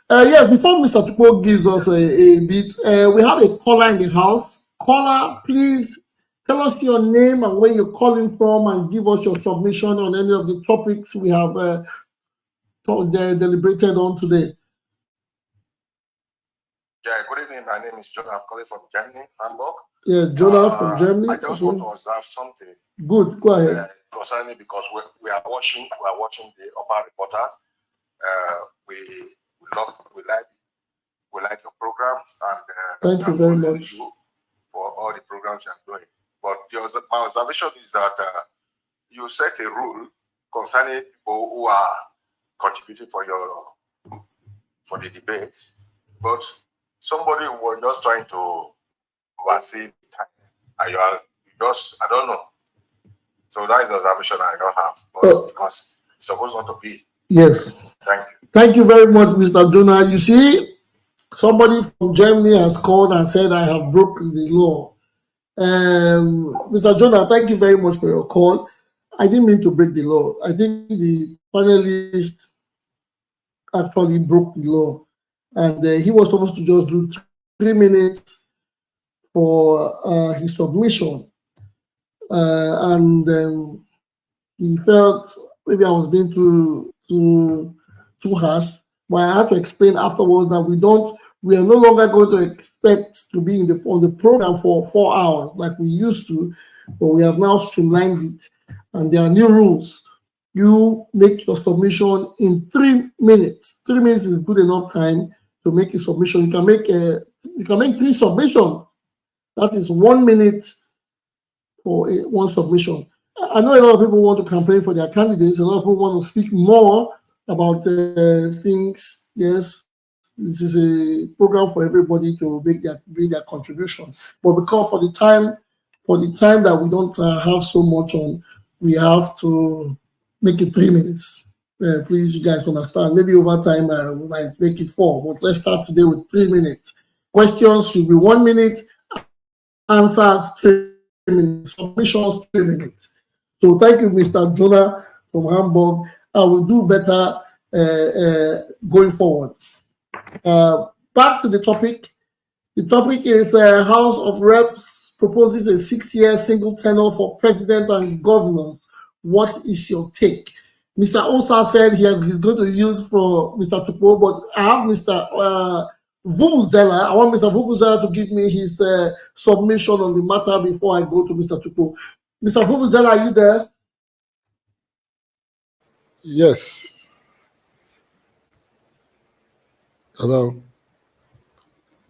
B: Yes, before Mr. Tukbo gives us a bit, we have a caller in the house. Caller, please tell us your name and where you're calling from, and give us your submission on any of the topics we have deliberated on today.
L: Yeah, good evening. My name is Jonah. I'm calling from Germany, Hamburg.
B: Yeah, Jonah from Germany.
L: I just want to observe something.
B: Good, go ahead.
L: Concerning, because we are watching the upper reporters. We like your programs, and
B: thank you very much
L: for all the programs you are doing. But my observation is that you set a rule concerning people who are contributing for the debate, but somebody was just trying to oversee the time, and I don't know. So that is the observation I don't have, but because it's supposed not to be.
B: Yes.
L: Thank you.
B: Thank you very much, Mr. Jonah. You see, somebody from Germany has called and said I have broken the law. Mr. Jonah, thank you very much for your call. I didn't mean to break the law. I think the panelist actually broke the law, and he was supposed to just do 3 minutes for his submission, and he felt maybe I was being too harsh, but I had to explain afterwards that we are no longer going to expect to be on the program for 4 hours like we used to, but we have now streamlined it, and there are new rules. You make your submission in 3 minutes. 3 minutes is good enough time to make a submission. You can make 3 submissions. That is 1 minute for one submission. I know a lot of people want to campaign for their candidates. A lot of people want to speak more about things. Yes, this is a program for everybody to bring their contribution. But because for the time that we don't have so much on, we have to make it 3 minutes. Please, you guys understand. Maybe over time we might make it 4, but let's start today with 3 minutes. Questions should be 1 minute. Answers 3 minutes. Submissions 3 minutes. So thank you, Mr. Jonah from Hamburg. I will do better going forward. Back to the topic. The topic is the House of Reps proposes a 6-year single tenure for president and governors. What is your take? Mr. Osa said he's going to use for Mr. Tukpo, but I have Mr. Vuvuzela. I want Mr. Vuvuzela to give me his submission on the matter before I go to Mr. Tukpo. Mr. Vuvuzela, are you there?
G: Yes. Hello.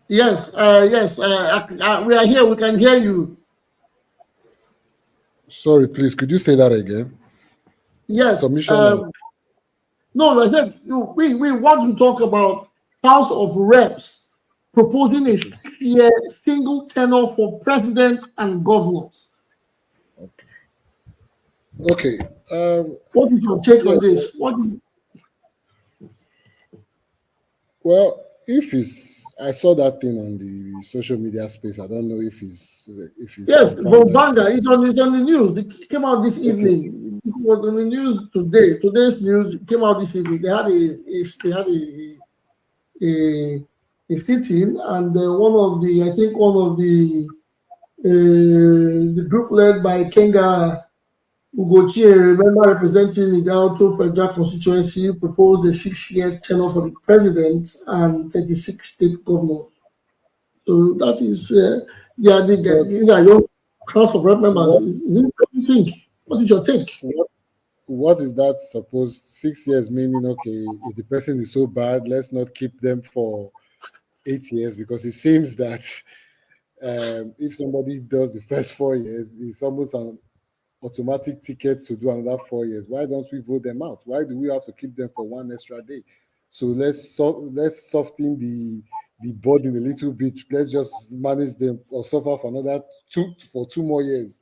B: Yes, yes. We are here. We can hear you.
G: Sorry, please. Could you say that again?
B: Yes.
G: Submission.
B: No, I said we want to talk about House of Reps proposing a 6-year single tenure for president and governors.
G: Okay.
B: What is your take on this?
G: Well, I saw that thing on the social media space. I don't know if it's
B: yes, Bombanga. It's on the news. It came out this evening. It was on the news today. Today's news came out this evening. They had a sitting, and one of the group led by Kenga Ugochi, remember representing the Alto Federal constituency, proposed a 6-year tenure for the president and 36 state governors. So that is these are your House of Rep members. What do you think? What is your take?
G: What is that supposed 6 years meaning? Okay, if the person is so bad, let's not keep them for 8 years, because it seems that if somebody does the first 4 years, it's almost an automatic ticket to do another 4 years. Why don't we vote them out? Why do we have to keep them for 1 extra day? So let's soften the burden a little bit. Let's just manage them or suffer for another 2 more years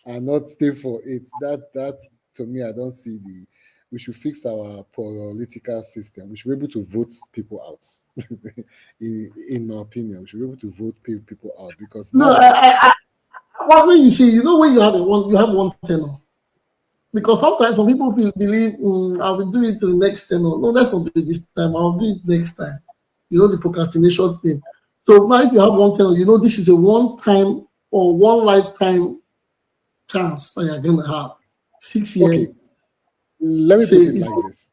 G: and not stay for 8. That to me, I don't see we should fix our political system. We should be able to vote people out. in my opinion, we should be able to vote people out, because
B: when you see, when you have one tenure, because sometimes some people believe I will do it to the next tenure. No, let's not do it this time. I'll do it next time. The procrastination thing. So now, if you have one tenure, this is a one-time or one lifetime chance that you're going to have. 6 years.
G: Okay. Let me put it like this.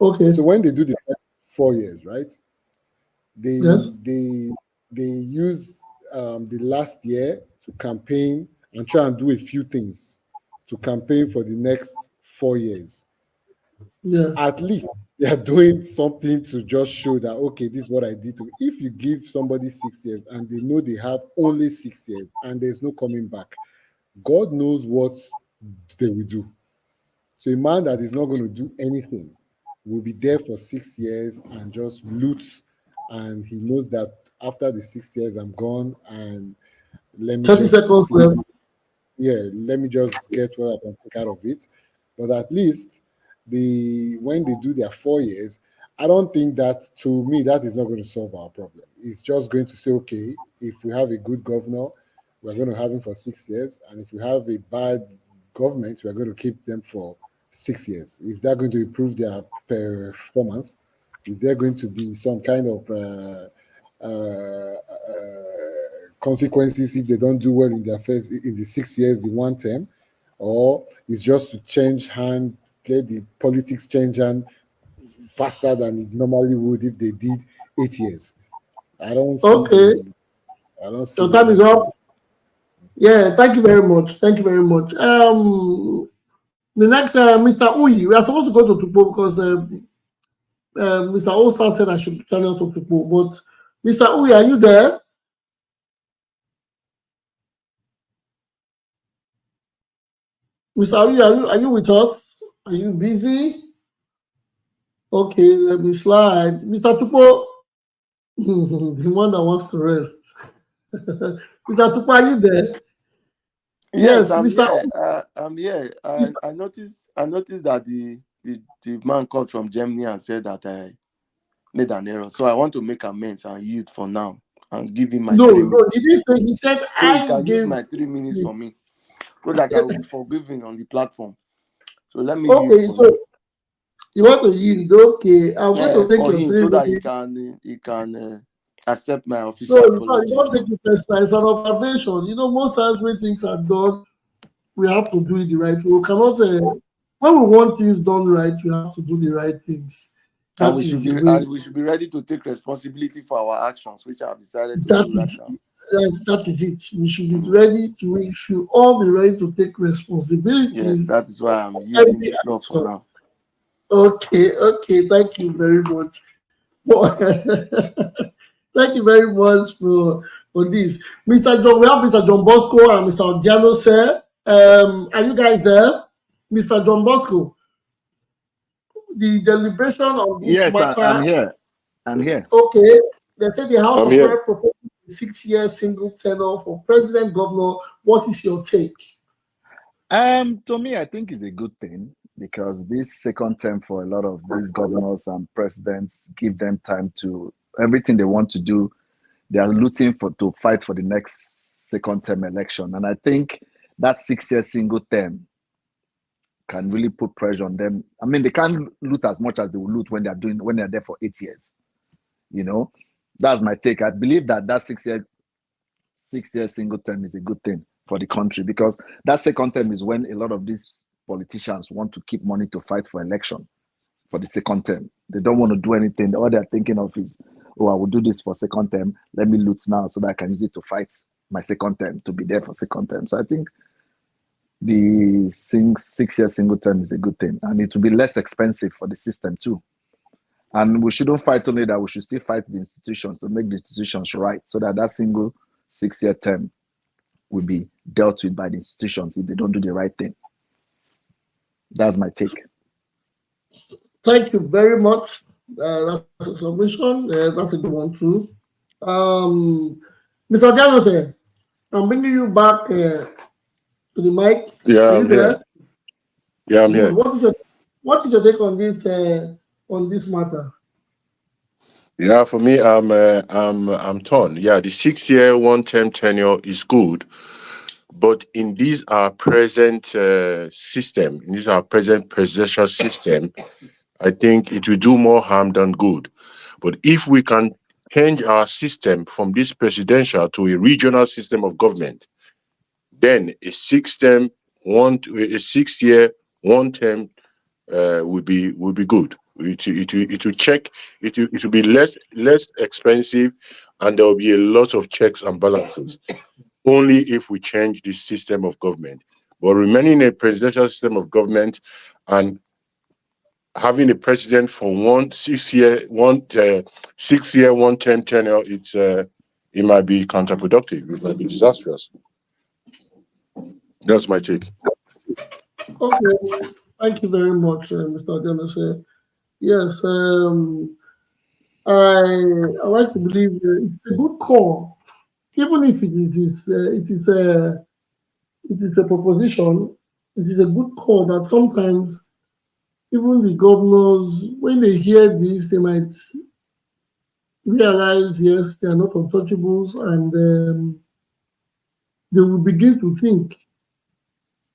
B: Okay.
G: So when they do the first 4 years, right? They use the last year to campaign and try and do a few things to campaign for the next 4 years.
B: Yeah.
G: At least they are doing something to just show that, okay, this is what I did. If you give somebody 6 years and they know they have only 6 years and there's no coming back, God knows what they will do. So a man that is not going to do anything will be there for 6 years and just loot, and he knows that after the 6 years I'm gone, and let me
B: 30 seconds left.
G: Yeah, let me just get what I can take out of it. But at least when they do their 4 years, I don't think that, to me, that is not going to solve our problem. It's just going to say, okay, if we have a good governor, we're going to have him for 6 years, and if we have a bad government, we're going to keep them for 6 years. Is that going to improve their performance? Is there going to be some kind of consequences if they don't do well in the 6 years, the one term? Or it's just to change hand, let the politics change hand faster than it normally would if they did 8 years? I don't see.
B: Okay.
G: I don't see.
B: Your time is up. Yeah, thank you very much. Thank you very much. The next, Mr. Uyi, we are supposed to go to Tukpo because Mr. Olstar said I should channel to people, but Mr. Uy, are you there? Mr. Uy, are you with us? Are you busy? Okay, let me slide. Mr. Tupo, the one that wants to rest. Mr. Tupo, are you there?
K: Yes, I'm
B: Mr.
K: here. I'm here. I noticed that the man called from Germany and said that I made an error. So I want to make amends and yield for now and give him my 3 minutes.
B: He didn't say, he said
K: So he
B: I
K: can use
B: gave
K: my 3 minutes for me so that I will be forgiven on the platform. So let me
B: okay,
K: yield
B: so you want to yield, okay. I'm going to take
K: for
B: your
K: him
B: 3
K: so that
B: minutes.
K: he can accept my official
B: No,
K: apology.
B: you don't take it personal. It's an observation. You know, most times when things are done, we have to do it the right way. We cannot, when we want things done right, we have to do the right things.
K: And we should be ready to take responsibility for our actions, which I have decided to do right now.
B: That is it. We should be ready to. We should all be ready to take responsibilities.
K: Yes, that is why I'm yielding the floor for now.
B: Okay. Thank you very much. Thank you very much for this, Mr. John. We have Mr. John Bosco and Mr. Odiano, sir. Are you guys there, Mr. John Bosco? The deliberation on this matter.
I: I'm here.
B: Okay. They say the House of Reps proposed a 6-year single tenure for president, governor. What is your take?
I: To me, I think it's a good thing because this second term for a lot of these governors and presidents give them time to everything they want to do. They are looking to fight for the next second term election, and I think that 6-year single term can really put pressure on them. I mean, they can't loot as much as they will loot when they're there for 8 years. You know, that's my take. I believe that 6-year single term is a good thing for the country because that second term is when a lot of these politicians want to keep money to fight for election for the second term. They don't want to do anything. All they're thinking of is, oh, I will do this for second term. Let me loot now so that I can use it to fight my second term, to be there for second term. So I think the 6-year single term is a good thing. And it will be less expensive for the system too. And we shouldn't fight only that, we should still fight the institutions to make the institutions right so that single 6-year term will be dealt with by the institutions if they don't do the right thing. That's my take.
B: Thank you very much. That's a submission. That's a good one too. Mr. Janose, I'm bringing you back to the mic.
F: Yeah,
B: Are you there?
F: Yeah, I'm here.
B: What is your take on this matter?
F: Yeah, for me, I'm torn. Yeah, the 6-year, 1-term tenure is good, but in our present system, in our present presidential system, I think it will do more harm than good. But if we can change our system from this presidential to a regional system of government, then a 6-year, 1-term would be good. It will check. It will be less expensive, and there will be a lot of checks and balances. Only if we change this system of government. But remaining in a presidential system of government and having a president for 6-year, 1-term tenure, it might be counterproductive. It might be disastrous. That's my take.
B: Okay, thank you very much, Mr. Janose. Yes, I like to believe it's a good call, even if it is a proposition. It is a good call that sometimes even the governors, when they hear this, they might realize, yes, they are not untouchables, and they will begin to think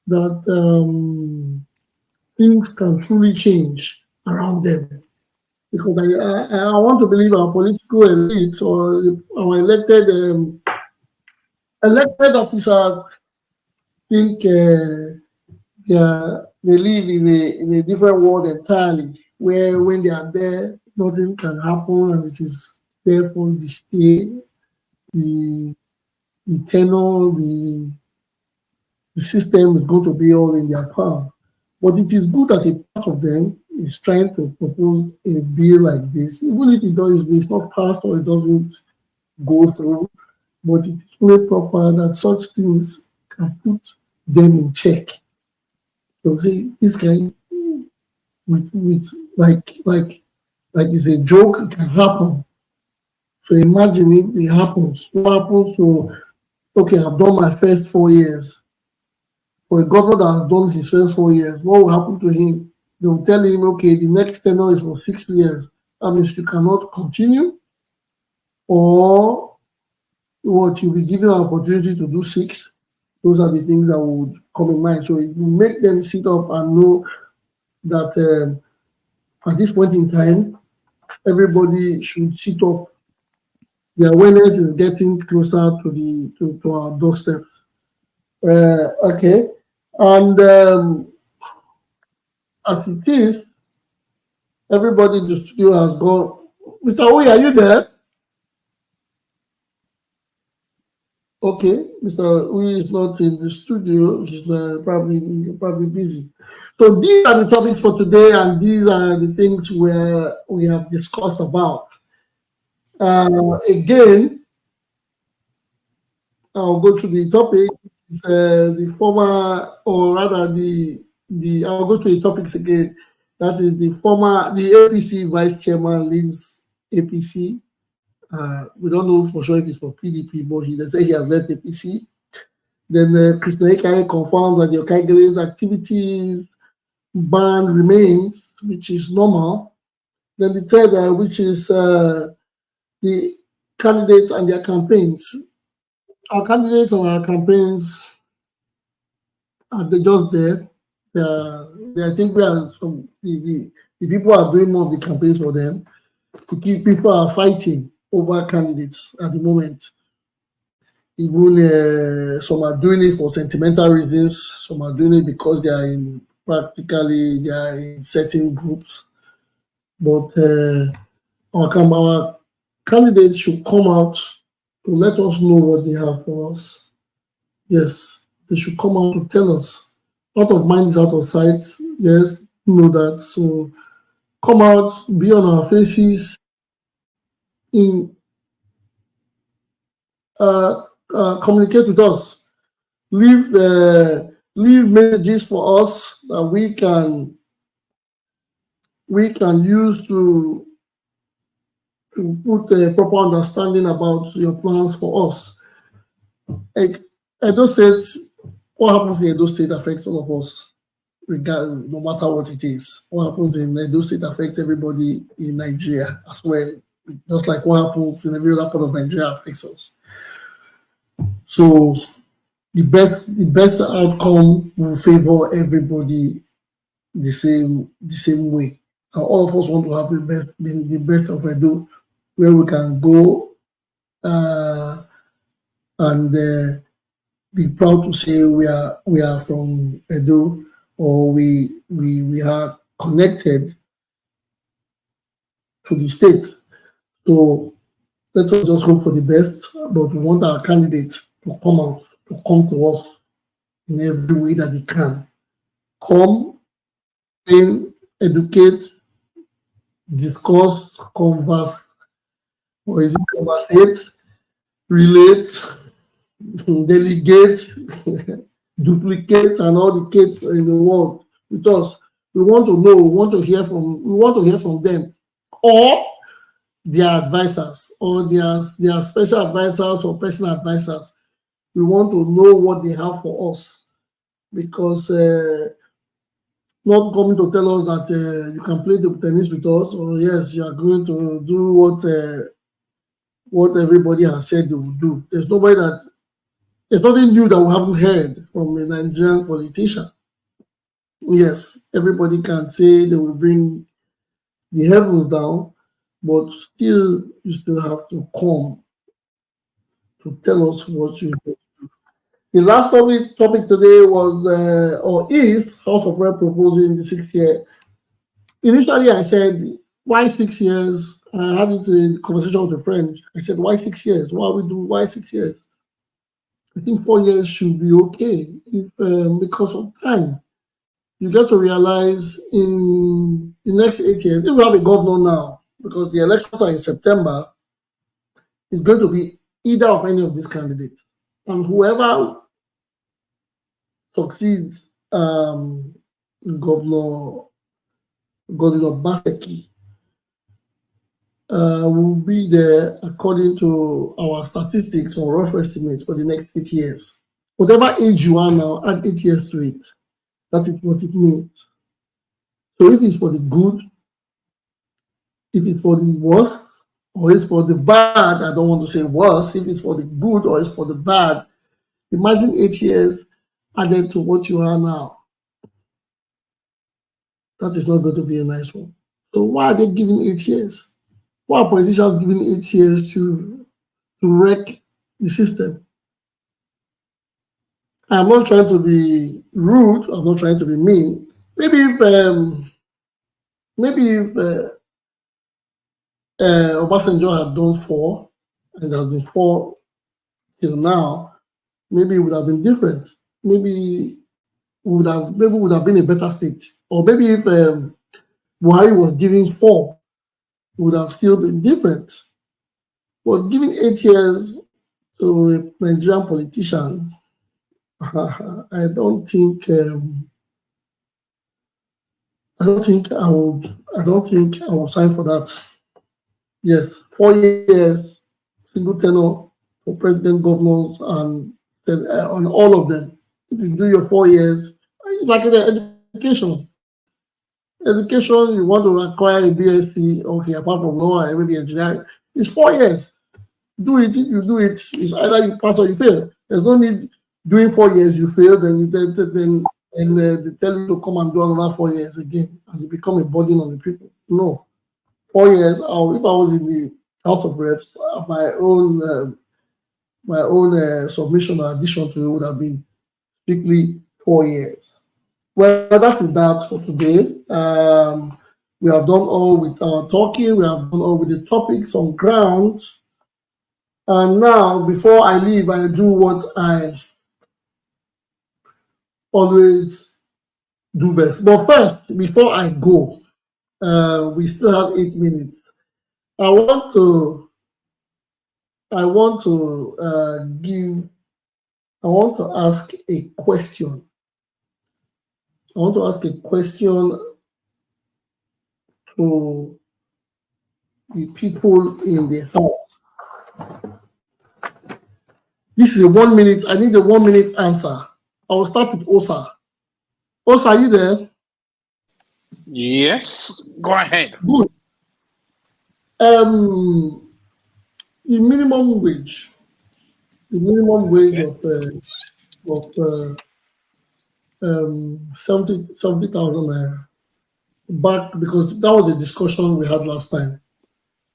B: that things can truly change around them. Because I want to believe our political elites or our elected officers think they live in a different world entirely, where when they are there, nothing can happen, and it is therefore the stay, the tenor, the system is going to be all in their power. But it is good that a part of them is trying to propose a bill like this, even if it does, it's not passed or it doesn't go through, but it's fully proper that such things can put them in check. So see, this guy with like it's a joke, it can happen. So imagine if it happens. What happens to, okay, I've done my first 4 years. For a governor that has done his first 4 years, what will happen to him? They will tell him, okay, the next tenure is for 6 years. That means you cannot continue, or what, you'll be given an opportunity to do 6. Those are the things that would come in mind. So it will make them sit up and know that at this point in time, everybody should sit up. The awareness is getting closer to our doorstep. Okay, and as it is, everybody in the studio has gone. Mr. Oye, are you there? Okay, Mr. Oye is not in the studio. He's probably busy. So these are the topics for today, and these are the things where we have discussed about. Again, I'll go to the topic. The former, or rather, I'll go to the topics again. That is the APC vice chairman leads APC. We don't know for sure if it's for PDP, but they say he has left APC. Then Nehikhare confirmed that the Okaighele's activities ban remains, which is normal. Then the third, which is the candidates and their campaigns. Our candidates and our campaigns are just there. I think the people are doing more of the campaigns for them. People are fighting over candidates at the moment. Even some are doing it for sentimental reasons. Some are doing it because they are in certain groups. But our candidates should come out to let us know what they have for us. Yes, they should come out to tell us. Out of mind is out of sight. Yes, you know that. So come out, be on our faces, communicate with us. Leave messages for us that we can use to put a proper understanding about your plans for us. Edo State, what happens in Edo State affects all of us, no matter what it is. What happens in Edo State affects everybody in Nigeria as well. Just like what happens in every other part of Nigeria affects us. So the best outcome will favor everybody the same way. And all of us want to have the best of Edo, where we can go and be proud to say we are from Edo, or we are connected to the state. So let us just hope for the best, but we want our candidates to come out, to come to us in every way that they can. Come, educate, discuss, converse, or is it conversate, relate, delegate, duplicate, and all the kids in the world with us. We want to know, we want to hear from them, or their advisors, or their special advisors or personal advisors. We want to know what they have for us, because not coming to tell us that you can play the tennis with us, or yes, you are going to do what everybody has said they will do. There's nothing new that we haven't heard from a Nigerian politician. Yes, everybody can say they will bring the heavens down, but still, you still have to come to tell us what you do. The last topic today was, or is, House of Rep proposing the 6th year. Initially, I said, why 6 years? I had it in a conversation with a friend. I said, why 6 years? Why 6 years? I think 4 years should be okay, because of time. you get to realize in the next 8 years, if we have a governor now, because the elections are in September, it's going to be either of any of these candidates. And whoever succeeds Governor Baseki will be there according to our statistics or rough estimates for the next 8 years. Whatever age you are now, add 8 years to it. That is what it means. So if it's for the good, if it's for the worst, or it's for the bad, I don't want to say worse, if it's for the good or it's for the bad, imagine 8 years added to what you are now. That is not going to be a nice one. So why are they giving 8 years? Why are politicians giving 8 years to wreck the system? I'm not trying to be rude. I'm not trying to be mean. Maybe if Obasanjo had done 4, and there has been 4 till now, maybe it would have been different. Maybe would have been a better state. Or maybe if Buhari was giving 4, it would have still been different. But giving 8 years to a Nigerian politician, I don't think I would sign for that. Yes, 4 years, single tenure for president, governors, and on all of them. If you do your 4 years, it's like education. Education, you want to acquire a BSc, okay, apart from law and maybe engineering, it's 4 years. Do it. If you do it, it's either you pass or you fail. There's no need doing 4 years, you fail, then they tell you to come and do another 4 years again, and you become a burden on the people. No. 4 years, if I was in the House of Reps, my own submission or addition to it would have been strictly 4 years. Well, that is that for today. We have done all with our talking. We have done all with the topics on ground. And now, before I leave, I do what I always do best. But first, before I go, we still have 8 minutes. I want to ask a question. I want to ask a question to the people in the house. This is a 1 minute. I need a 1 minute answer. I will start with Osa. Osa, are you there?
D: Yes, go ahead.
B: Good. The minimum wage of 70,000 naira back, because that was a discussion we had last time.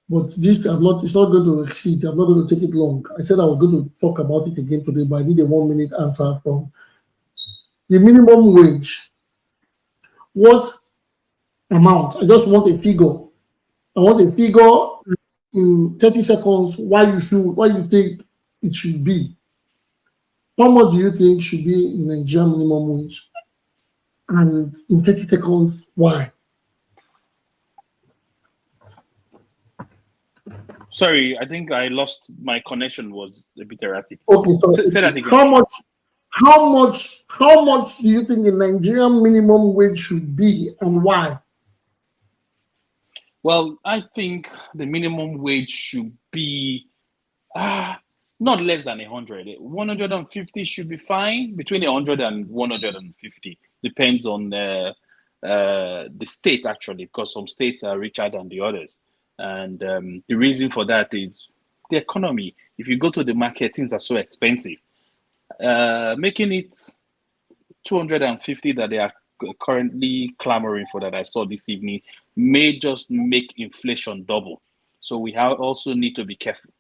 B: But this it's not going to exceed. I'm not going to take it long. I said I was going to talk about it again today, but I need a 1 minute answer from the minimum wage. What amount? I just want a figure. I want a figure in 30 seconds why you think it should be. How much do you think should be in Nigerian minimum wage? And in 30 seconds, why?
D: Sorry, I think I lost my connection. Was a bit erratic.
B: Okay, so
D: say that again.
B: How much do you think the Nigerian minimum wage should be, and why?
D: Well, I think the minimum wage should be not less than 100. 150 should be fine. Between 100 and 150 depends on the state, actually, because some states are richer than the others. And the reason for that is the economy. If you go to the market, things are so expensive. Making it 250 that they are currently clamoring for, that I saw this evening, may just make inflation double. So we also need to be careful.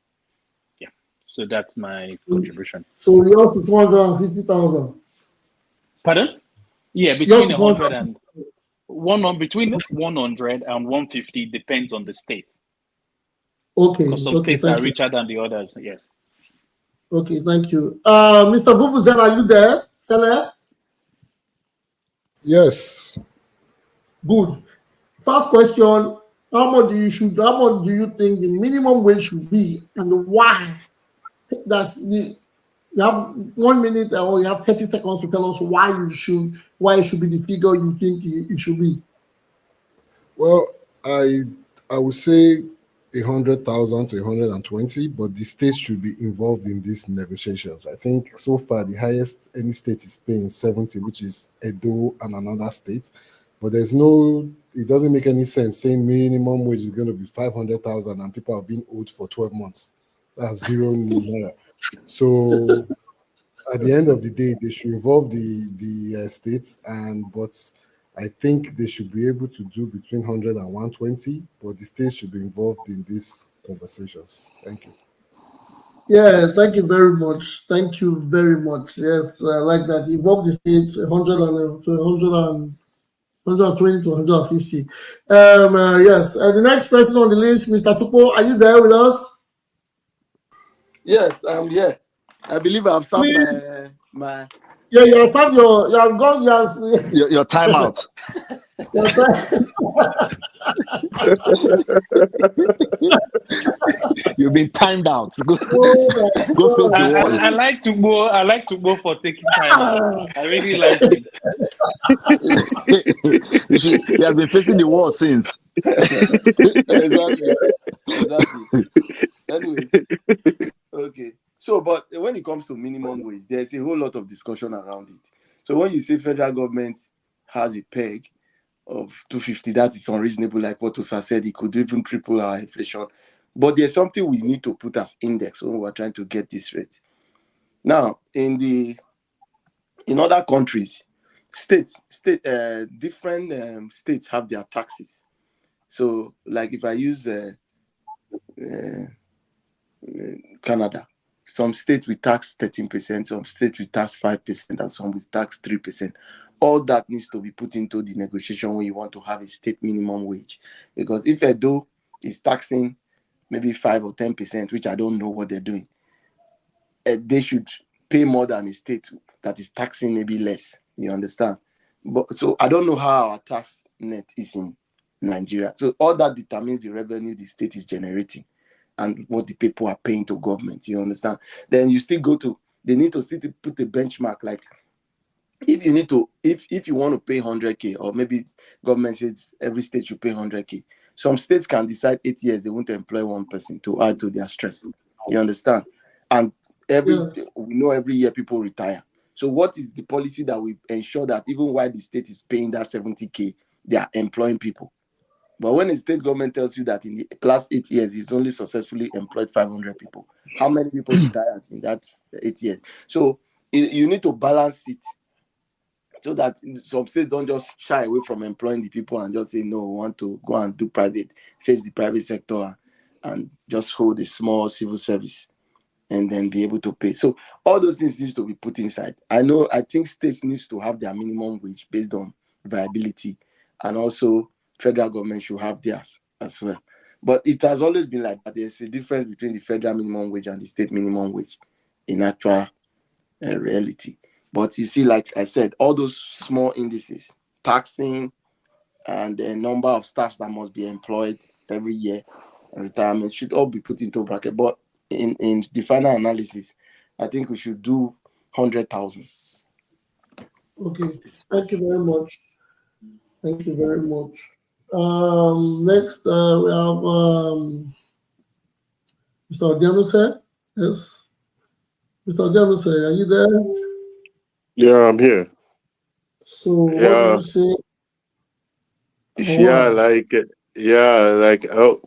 D: Yeah. So that's my contribution.
B: So yours is 150,000.
D: Pardon? Yeah, between 100 and between 100 and 150 depends on the state.
B: Okay.
D: Because some states are richer than the others. Yes.
B: Okay, thank you. Mr. Vuvuzela, are you there? Fella?
G: Yes.
B: Good. First question: how much do you think the minimum wage should be, and why? That's the You have 1 minute or you have 30 seconds to tell us why it should be the figure you think it should be.
G: Well, I would say 100,000 to 120, but the states should be involved in these negotiations. I think so far the highest any state is paying 70, which is Edo and another state. But it doesn't make any sense saying minimum wage is going to be 500,000 and people are being owed for 12 months. That's zero naira. So at the end of the day, they should involve the states, but I think they should be able to do between 100 and 120, but the states should be involved in these conversations. Thank you.
B: Yeah, thank you very much. Thank you very much. Yes, I like that. Involve the states 120 to 150. Yes, the next person on the list, Mr. Tupo, are you there with us?
K: Yes, I'm here. I believe I've served my.
B: Yeah, you have served you have gone,
I: Your timeout. You've been timed out. Go face the wall.
D: I like to go for taking time out. I really like it.
I: He has been facing the wall since.
K: Exactly. Anyways, okay. So, but when it comes to minimum wage, there's a whole lot of discussion around it. So when you say federal government has a peg of 250, that is unreasonable, like what Osa said, it could even triple our inflation. But there's something we need to put as index when we're trying to get this rate. Now, in other countries, different states have their taxes. So, like if I use Canada, some states we tax 13%, some states we tax 5%, and some we tax 3%. All that needs to be put into the negotiation when you want to have a state minimum wage. Because if Edo is taxing maybe 5 or 10%, which I don't know what they're doing, they should pay more than a state that is taxing maybe less. You understand? But so I don't know how our tax net is in Nigeria. So all that determines the revenue the state is generating and what the people are paying to government. You understand? Then you still they need to still put a benchmark. Like if you need to, if you want to pay 100K, or maybe government says every state should pay 100K. Some states can decide 8 years they won't employ one person to add to their stress. You understand? And we know every year people retire. So what is the policy that will ensure that even while the state is paying that 70K, they are employing people? But when a state government tells you that in the last 8 years, it's only successfully employed 500 people, how many people retired in that 8 years? So you need to balance it so that some states don't just shy away from employing the people and just say, no, we want to go and do private, face the private sector and just hold a small civil service and then be able to pay. So all those things need to be put inside. I think states need to have their minimum wage based on viability, and also federal government should have theirs as well. But it has always been like that. There's a difference between the federal minimum wage and the state minimum wage in actual reality. But you see, like I said, all those small indices, taxing and the number of staffs that must be employed every year, and retirement should all be put into a bracket. But in the final analysis, I think we should do 100,000.
B: Okay, thank you very much. Thank you very much. Next, we have Mr. Odianuse. Yes. Mr. Odianuse, are you there?
F: Yeah, I'm here.
B: So, what do you say?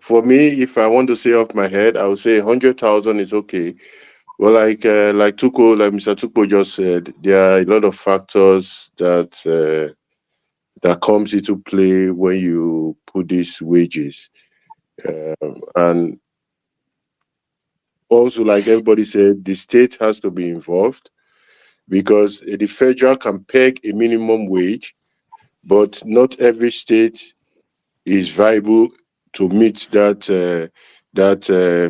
F: For me, if I want to say off my head, I would say 100,000 is okay. Well, like Mr. Tuko just said, there are a lot of factors that comes into play when you put these wages, and also, like everybody said, the state has to be involved, because the federal can peg a minimum wage, but not every state is viable to meet that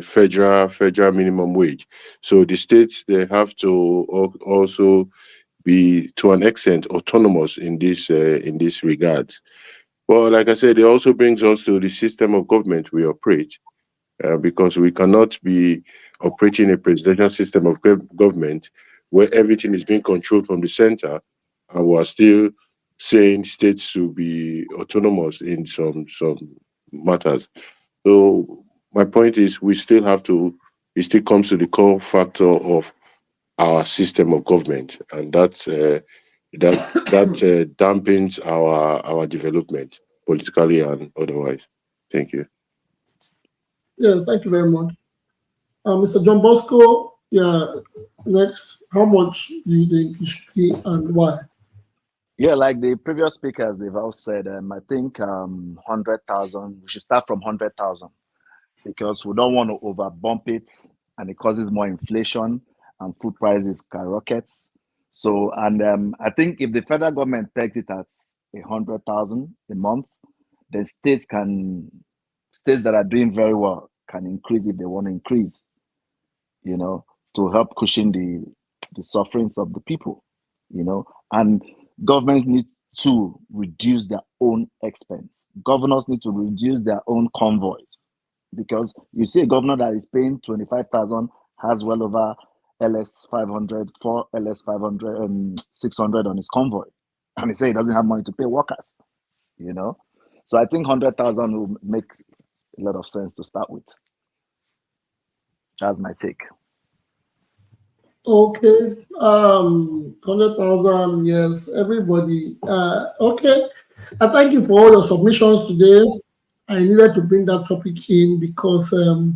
F: federal minimum wage. So the states, they have to also be to an extent autonomous in this regards. Well, like I said, it also brings us to the system of government we operate, because we cannot be operating a presidential system of government where everything is being controlled from the center, and we are still saying states should be autonomous in some matters. So my point is, we still have to. It still comes to the core factor of our system of government, and that dampens our development politically and otherwise. Thank you.
B: Yeah, thank you very much. Mr. John Bosco, yeah, next, how much do you think you should pay and why?
I: Yeah, like the previous speakers, they've all said, I think 100,000, we should start from 100,000 because we don't want to over bump it and it causes more inflation and food prices skyrockets. So, and I think if the federal government pegs it at 100,000 a month, then states that are doing very well can increase if they want to increase, to help cushion the sufferings of the people, and government need to reduce their own expense. Governors need to reduce their own convoys, because you see a governor that is paying 25,000 has well over LS 500, 4 LS 500 and 600 on his convoy, and he say he doesn't have money to pay workers. So I think 100,000 will make a lot of sense to start with. That's my take.
B: Okay, 100,000, yes, everybody. Okay, I thank you for all your submissions today. I needed to bring that topic in because it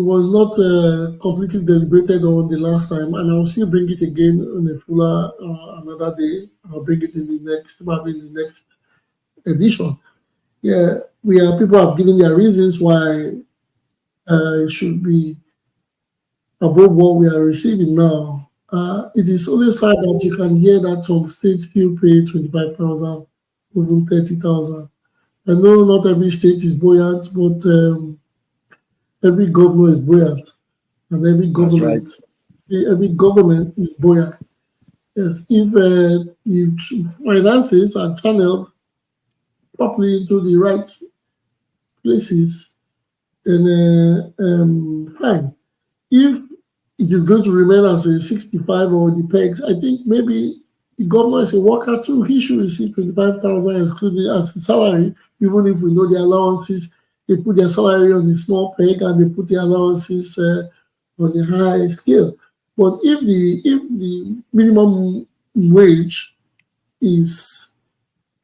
B: was not completely deliberated on the last time, and I'll still bring it again on a fuller another day. I'll bring it in probably in the next edition. Yeah, people have given their reasons why it should be above what we are receiving now. It is only sad that you can hear that some states still pay 25,000, even 30,000. I know not every state is buoyant, but every governor is buoyant, and every government is buoyant. Yes, if finances are channeled properly into the right places, then fine. If it is going to remain as a 65 or the pegs, I think maybe the governor is a worker too. He should receive 25,000 excluding as a salary, even if we know the allowances. They put their salary on the small peg and they put the allowances on the high scale. But if the minimum wage is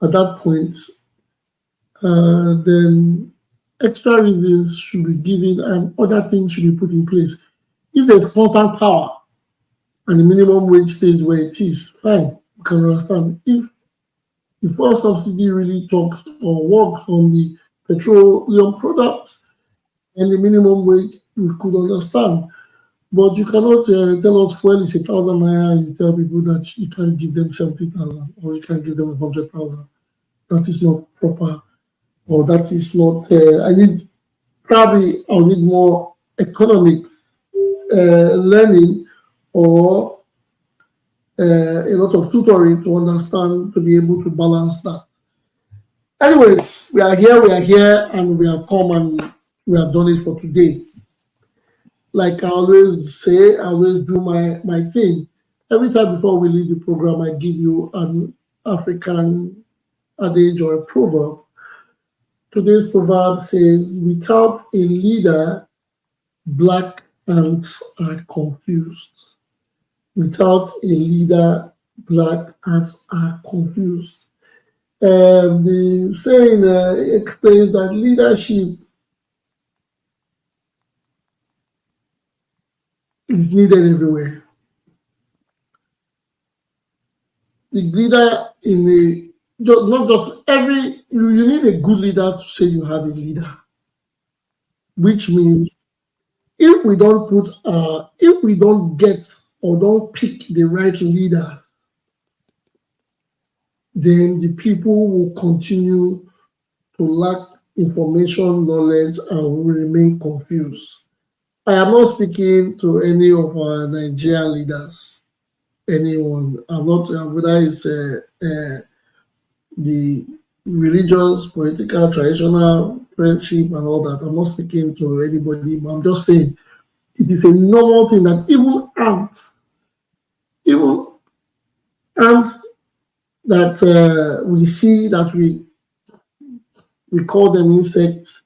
B: at that point, then extra reasons should be given and other things should be put in place. If there's constant power and the minimum wage stays where it is, fine, you can understand. If the fuel subsidy really talks or works on the petroleum products and the minimum wage, we could understand. But you cannot tell us fuel is 1,000 naira and you tell people that you can't give them 70,000 or you can't give them 100,000. That is not proper, or that is not. I'll need more economic learning or a lot of tutoring to understand, to be able to balance that. Anyways, we are here, and we have come and we have done it for today. Like I always say, I always do my thing. Every time before we leave the program, I give you an African adage or a proverb. Today's proverb says, without a leader, black ants are confused. Without a leader, black ants are confused. The saying explains that leadership is needed everywhere. The leader not just you need a good leader to say you have a leader, which means if we don't get or don't pick the right leader, then the people will continue to lack information, knowledge, and will remain confused. I am not speaking to any of our Nigerian leaders. anyone. I'm not whether it's the religious, political, traditional, friendship, and all that. I'm not speaking to anybody, but I'm just saying it is a normal thing that even ants that we see that we call them insects,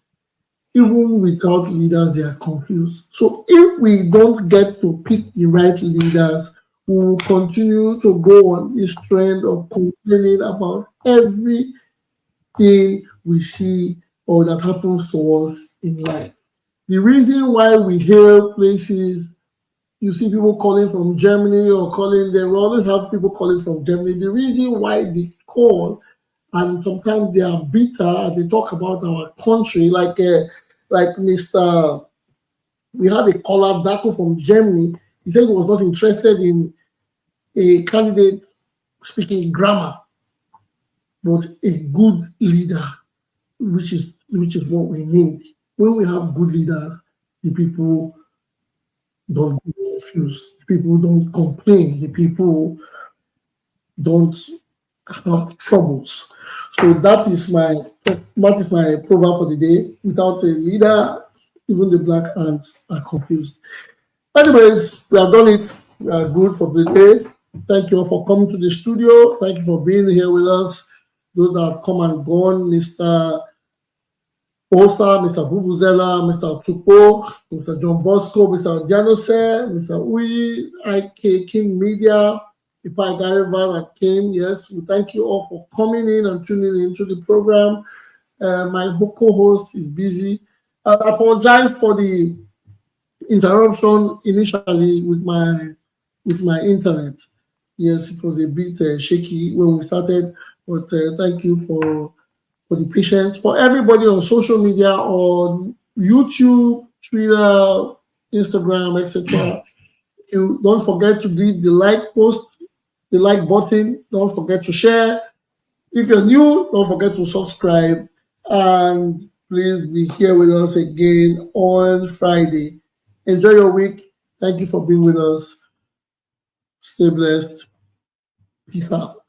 B: even without leaders, they are confused. So if we don't get to pick the right leaders, we will continue to go on this trend of complaining about everything we see or that happens to us in life. The reason why we hear places, you see people calling from Germany or calling, they will always have people calling from Germany. The reason why they call, and sometimes they are bitter and they talk about our country, like Mr. We had a caller, Daco from Germany. He said he was not interested in a candidate speaking grammar, but a good leader, which is what we need. When we have good leaders, the people don't get confused, the people don't complain, the people don't have troubles. So that is my proverb for the day. Without a leader, even the black ants are confused. Anyways, we have done it. We are good for the day. Thank you all for coming to the studio. Thank you for being here with us. Those that have come and gone, Mr. Oster, Mr. Vuvuzela, Mr. Tupo, Mr. John Bosco, Mr. Janose, Mr. Uyi, IK King Media, Ipai Garival that came. Yes, we thank you all for coming in and tuning into the program. My co-host is busy. I apologize for the interruption initially with my internet. Yes, it was a bit shaky when we started, but thank you for the patience. For everybody on social media, on YouTube, Twitter, Instagram, etc., you don't forget to leave the like button. Don't forget to share. If you're new, don't forget to subscribe, and please be here with us again on Friday. Enjoy your week. Thank you for being with us. Stay blessed. Peace out.